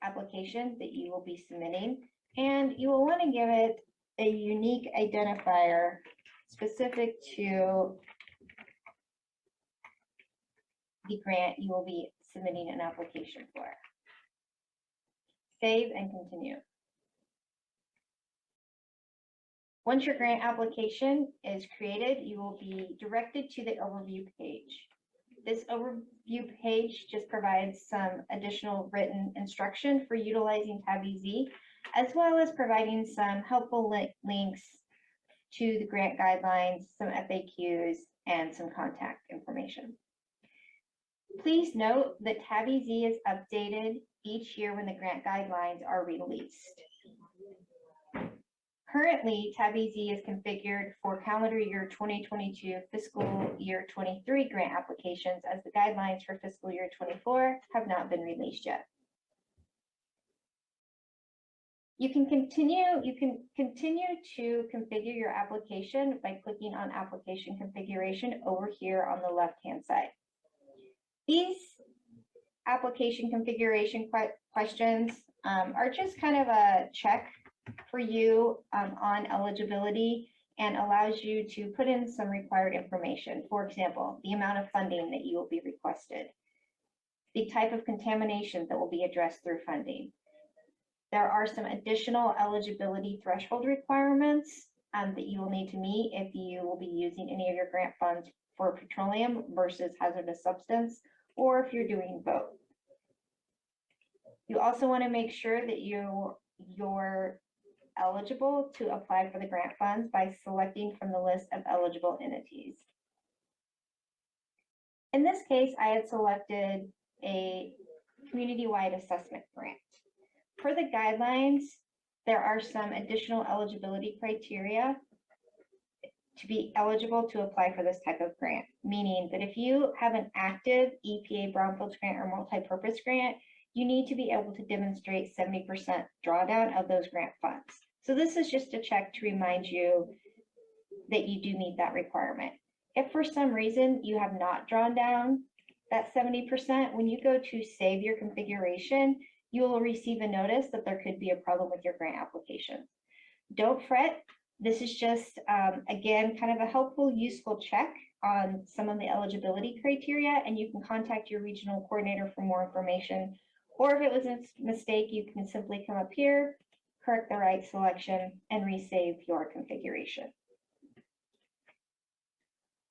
application that you will be submitting, and you will want to give it a unique identifier specific to the grant you will be submitting an application for. Save and continue. Once your grant application is created, you will be directed to the overview page. This overview page just provides some additional written instruction for utilizing Tab EZ, as well as providing some helpful links to the grant guidelines, some FAQs, and some contact information. Please note that Tab EZ is updated each year when the grant guidelines are released. Currently, Tab EZ is configured for calendar year 2022, fiscal year 23 grant applications, as the guidelines for fiscal year 24 have not been released yet. You can continue to configure your application by clicking on Application Configuration over here on the left-hand side. These application configuration questions are just kind of a check for you on eligibility, and allows you to put in some required information. For example, the amount of funding that you will be requested, the type of contamination that will be addressed through funding. There are some additional eligibility threshold requirements that you will need to meet if you will be using any of your grant funds for petroleum versus hazardous substance, or if you're doing both. You also want to make sure that you're eligible to apply for the grant funds by selecting from the list of eligible entities. In this case, I had selected a community-wide assessment grant. Per the guidelines, there are some additional eligibility criteria to be eligible to apply for this type of grant, meaning that if you have an active EPA Brownfields grant or multi-purpose grant, you need to be able to demonstrate 70% drawdown of those grant funds. So this is just a check to remind you that you do meet that requirement. If for some reason you have not drawn down that 70%, when you go to save your configuration, you will receive a notice that there could be a problem with your grant application. Don't fret. This is just, again, kind of a helpful, useful check on some of the eligibility criteria, and you can contact your regional coordinator for more information. Or if it was a mistake, you can simply come up here, correct the right selection, and resave your configuration.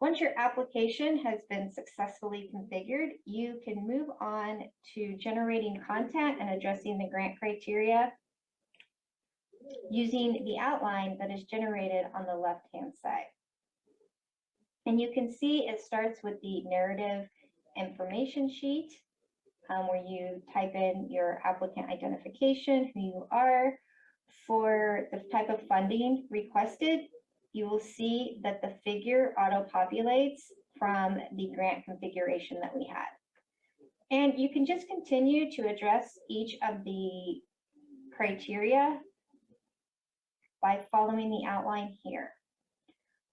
Once your application has been successfully configured, you can move on to generating content and addressing the grant criteria using the outline that is generated on the left-hand side. And you can see it starts with the narrative information sheet, where you type in your applicant identification, who you are. For the type of funding requested, you will see that the figure auto-populates from the grant configuration that we had. And you can just continue to address each of the criteria by following the outline here.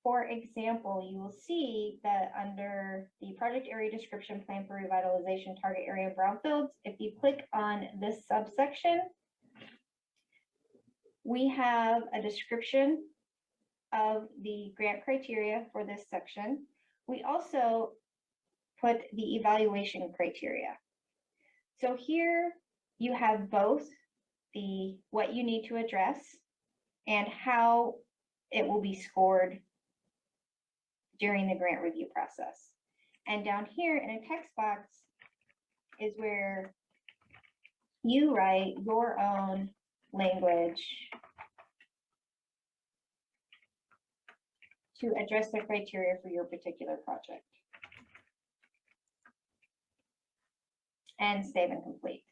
For example, you will see that under the project area description plan for revitalization target area brownfields, if you click on this subsection, we have a description of the grant criteria for this section. We also put the evaluation criteria. So here you have both the what you need to address and how it will be scored during the grant review process. And down here in a text box is where you write your own language to address the criteria for your particular project. And save and complete.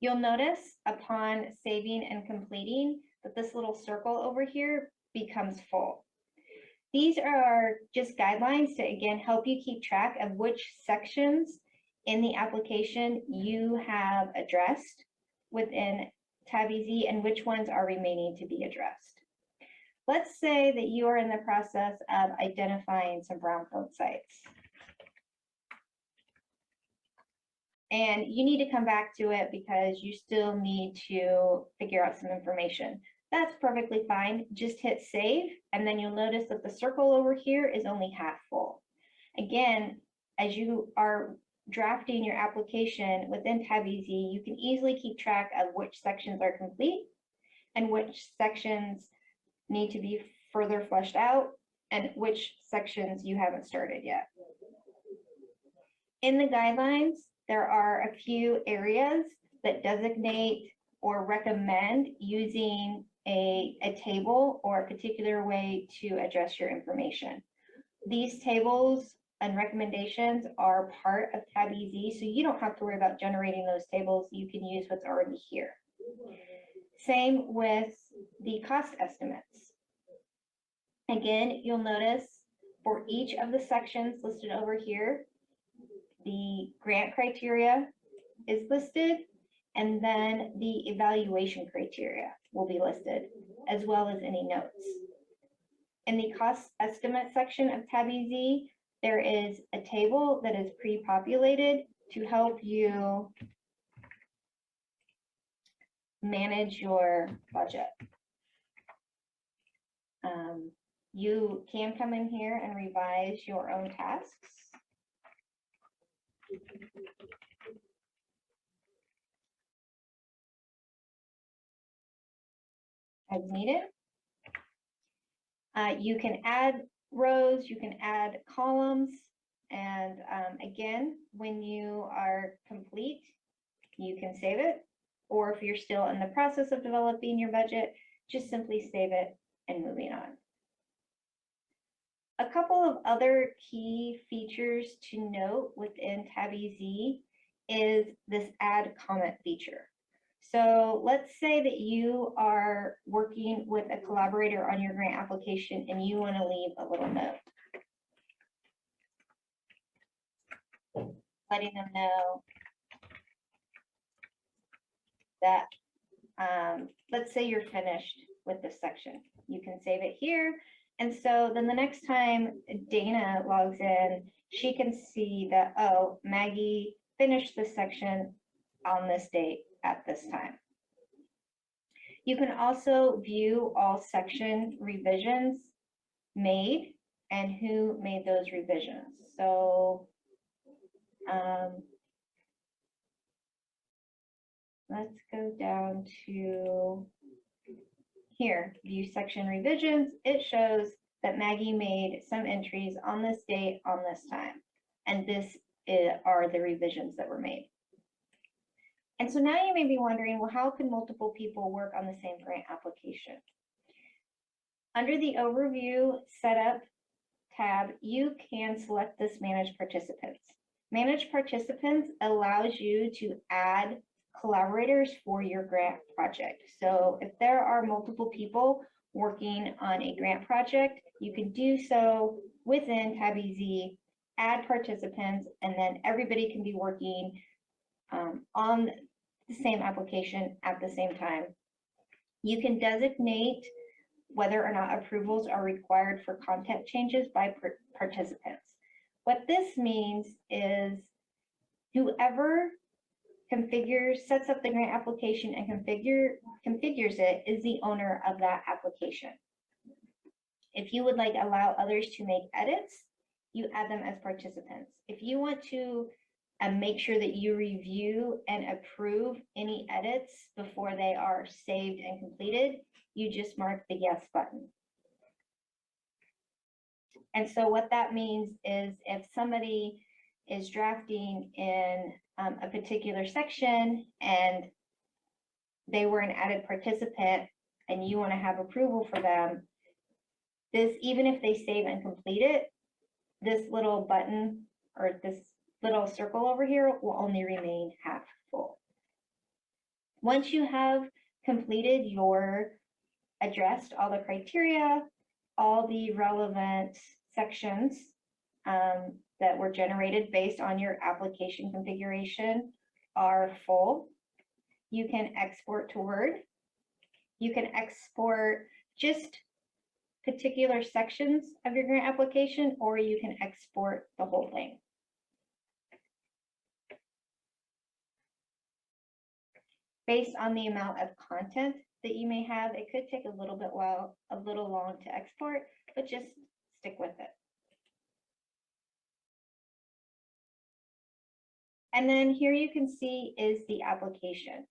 You'll notice upon saving and completing that this little circle over here becomes full. These are just guidelines to, again, help you keep track of which sections in the application you have addressed within tab EZ and which ones are remaining to be addressed. Let's say that you are in the process of identifying some brownfield sites. And you need to come back to it because you still need to figure out some information. That's perfectly fine. Just hit save, and then you'll notice that the circle over here is only half full. Again, as you are drafting your application within tab EZ, you can easily keep track of which sections are complete and which sections need to be further fleshed out and which sections you haven't started yet. In the guidelines, there are a few areas that designate or recommend using a table or a particular way to address your information. These tables and recommendations are part of tab EZ, so you don't have to worry about generating those tables. You can use what's already here. Same with the cost estimates. Again, you'll notice for each of the sections listed over here, the grant criteria is listed, and then the evaluation criteria will be listed, as well as any notes. In the cost estimate section of tab EZ, there is a table that is pre-populated to help you manage your budget. You can come in here and revise your own tasks. As needed. You can add rows, you can add columns, and again, when you are complete, you can save it, or if you're still in the process of developing your budget, just simply save it and moving on. A couple of other key features to note within tab EZ is this add comment feature. So let's say that you are working with a collaborator on your grant application and you want to leave a little note, letting them know that, let's say you're finished with this section. You can save it here. And so then the next time Dana logs in, she can see that, oh, Maggie finished this section on this date at this time. You can also view all section revisions made and who made those revisions. So let's go down to here, view section revisions. It shows that Maggie made some entries on this date, on this time. And this are the revisions that were made. And so now you may be wondering, well, how can multiple people work on the same grant application? Under the Overview Setup tab, you can select this Manage Participants. Manage Participants allows you to add collaborators for your grant project. So if there are multiple people working on a grant project, you can do so within tab EZ, add participants, and then everybody can be working on the same application at the same time. You can designate whether or not approvals are required for content changes by participants. What this means is whoever sets up the grant application and configures it is the owner of that application. If you would like allow others to make edits, you add them as participants. If you want to make sure that you review and approve any edits before they are saved and completed, you just mark the yes button. And so what that means is if somebody is drafting in a particular section and they were an added participant and you want to have approval for them, this, even if they save and complete it, this little button or this little circle over here will only remain half full. Once you have completed addressed all the criteria, all the relevant sections that were generated based on your application configuration are full, you can export to Word. You can export just particular sections of your grant application, or you can export the whole thing. Based on the amount of content that you may have, it could take a little long to export, but just stick with it. And then here you can see is the application.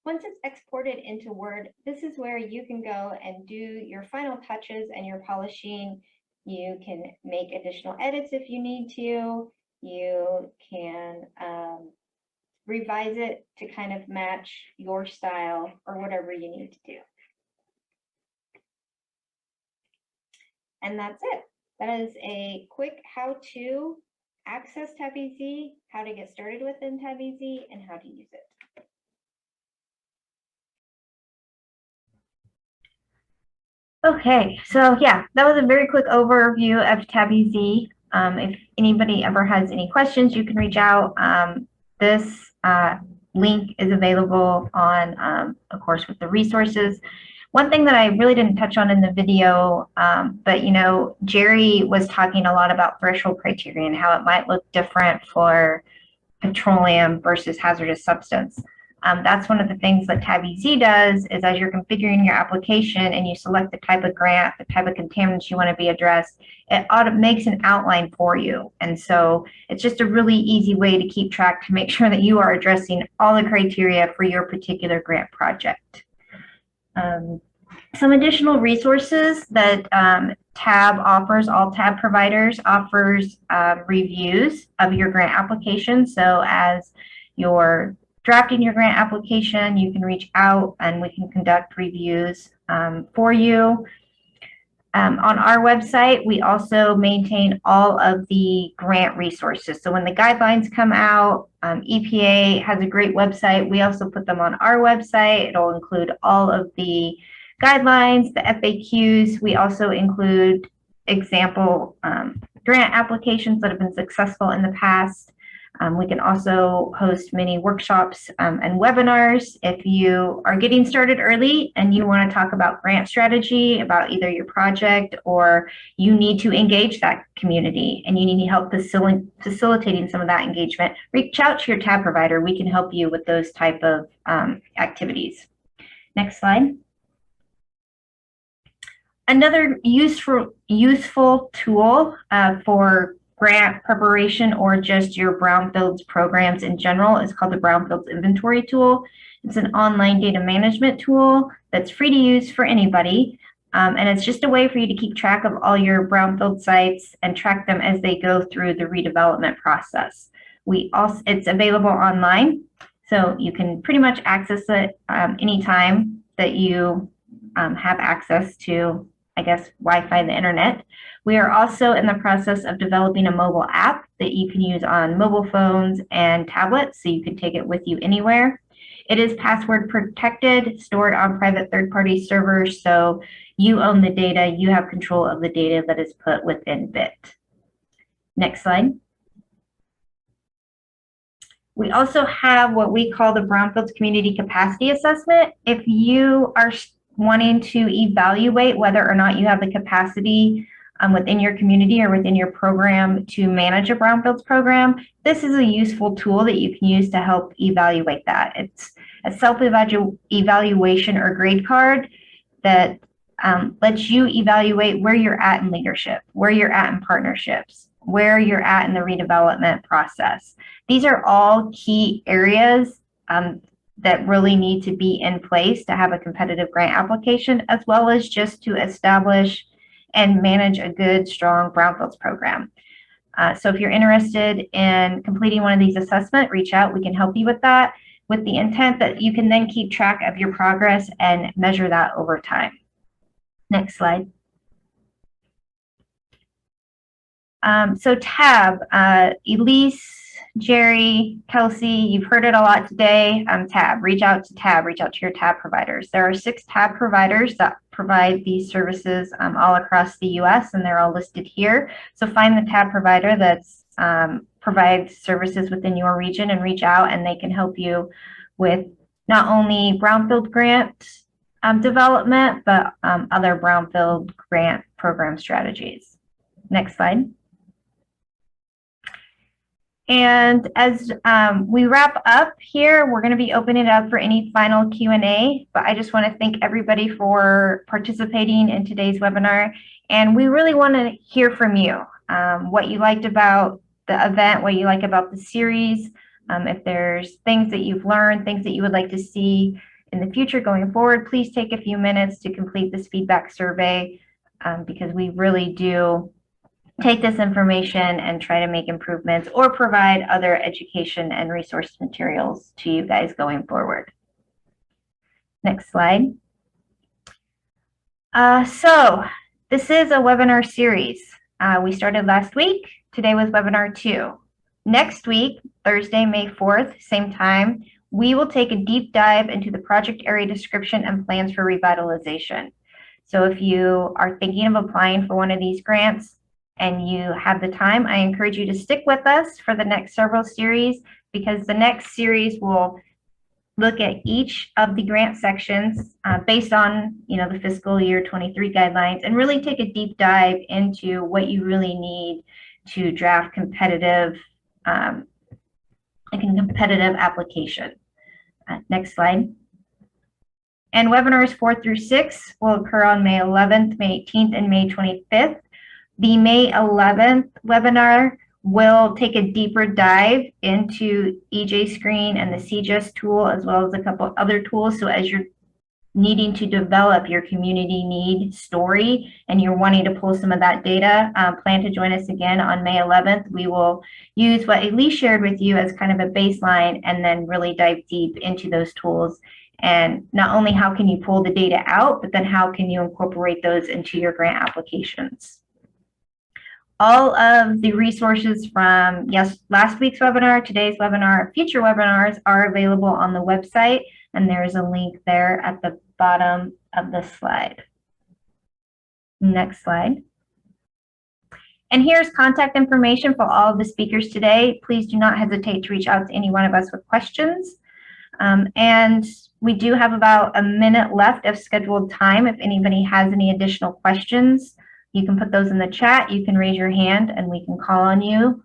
Once it's exported into Word, this is where you can go and do your final touches and your polishing. You can make additional edits if you need to. You can revise it to kind of match your style or whatever you need to do. And that's it. That is a quick how to access Tab EZ, how to get started within Tab EZ, and how to use it. Okay, so yeah, that was a very quick overview of Tab EZ. If anybody ever has any questions, you can reach out. This link is available on, of course, with the resources. One thing that I really didn't touch on in the video, but you know, Jerry was talking a lot about threshold criteria and how it might look different for petroleum versus hazardous substance. That's one of the things that Tab EZ does is as you're configuring your application and you select the type of grant, the type of contaminants you want to be addressed, it makes an outline for you. And so it's just a really easy way to keep track to make sure that you are addressing all the criteria for your particular grant project. Some additional resources that Tab offers, all Tab providers offers reviews of your grant application. So as you're drafting your grant application, you can reach out and we can conduct reviews for you. On our website, we also maintain all of the grant resources. So when the guidelines come out, EPA has a great website. We also put them on our website. It'll include all of the guidelines, the FAQs. We also include example grant applications that have been successful in the past. We can also host many workshops and webinars. If you are getting started early and you want to talk about grant strategy, about either your project, or you need to engage that community and you need help facilitating some of that engagement, reach out to your Tab provider. We can help you with those type of activities. Next slide. Another useful tool for grant preparation or just your Brownfields programs in general is called the Brownfields Inventory Tool. It's an online data management tool that's free to use for anybody. And it's just a way for you to keep track of all your Brownfield sites and track them as they go through the redevelopment process. It's available online, so you can pretty much access it anytime that you have access to, I guess, Wi-Fi, the internet. We are also in the process of developing a mobile app that you can use on mobile phones and tablets, so you can take it with you anywhere. It is password protected, stored on private third-party servers, so you own the data, you have control of the data that is put within BIT. Next slide. We also have what we call the Brownfields Community Capacity Assessment. If you are wanting to evaluate whether or not you have the capacity within your community or within your program to manage a Brownfields program, this is a useful tool that you can use to help evaluate that. It's a self-evaluation or grade card that lets you evaluate where you're at in leadership, where you're at in partnerships, where you're at in the redevelopment process. These are all key areas that really need to be in place to have a competitive grant application, as well as just to establish and manage a good, strong Brownfields program. So if you're interested in completing one of these assessments, reach out. We can help you with that, with the intent that you can then keep track of your progress and measure that over time. Next slide. So TAB, Elise, Jerry, Kelsey, you've heard it a lot today. TAB, reach out to TAB, reach out to your TAB providers. There are 6 TAB providers that provide these services all across the US, and they're all listed here. So find the TAB provider that's provides services within your region and reach out, and they can help you with not only Brownfield grant development, but other Brownfield grant program strategies. Next slide. And as we wrap up here, we're going to be opening it up for any final Q&A, but I just want to thank everybody for participating in today's webinar. And we really want to hear from you, what you liked about the event, what you like about the series, if there's things that you've learned, things that you would like to see in the future going forward. Please take a few minutes to complete this feedback survey because we really do take this information and try to make improvements or provide other education and resource materials to you guys going forward. Next slide. So this is a webinar series. We started last week. Today was webinar 2. Next week, Thursday, May 4th, same time, we will take a deep dive into the project area description and plans for revitalization. So if you are thinking of applying for one of these grants, and you have the time, I encourage you to stick with us for the next several series, because the next series will look at each of the grant sections based on the fiscal year 23 guidelines, and really take a deep dive into what you really need to draft competitive application. Next slide. And webinars 4 through 6 will occur on May 11th, May 18th, and May 25th. The May 11th webinar will take a deeper dive into EJ Screen and the CJEST tool, as well as a couple other tools. So as you're needing to develop your community need story and you're wanting to pull some of that data, plan to join us again on May 11th. We will use what Elise shared with you as kind of a baseline and then really dive deep into those tools. And not only how can you pull the data out, but then how can you incorporate those into your grant applications. All of the resources from last week's webinar, today's webinar, future webinars are available on the website, and there's a link there at the bottom of the slide. Next slide. And here's contact information for all of the speakers today. Please do not hesitate to reach out to any one of us with questions. And we do have about a minute left of scheduled time. If anybody has any additional questions, you can put those in the chat. You can raise your hand and we can call on you.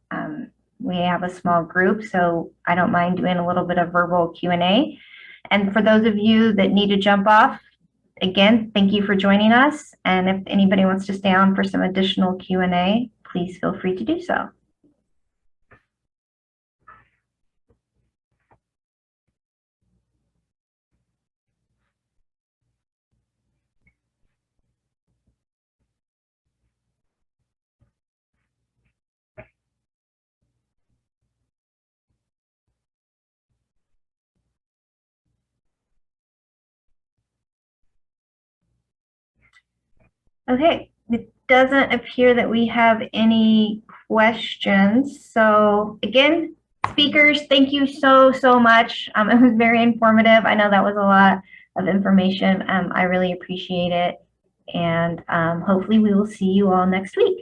We have a small group, so I don't mind doing a little bit of verbal Q&A. And for those of you that need to jump off, again, thank you for joining us. And if anybody wants to stay on for some additional Q&A, please feel free to do so. Okay, it doesn't appear that we have any questions. So again, speakers, thank you so much. It was very informative. I know that was a lot of information. I really appreciate it. And hopefully we will see you all next week.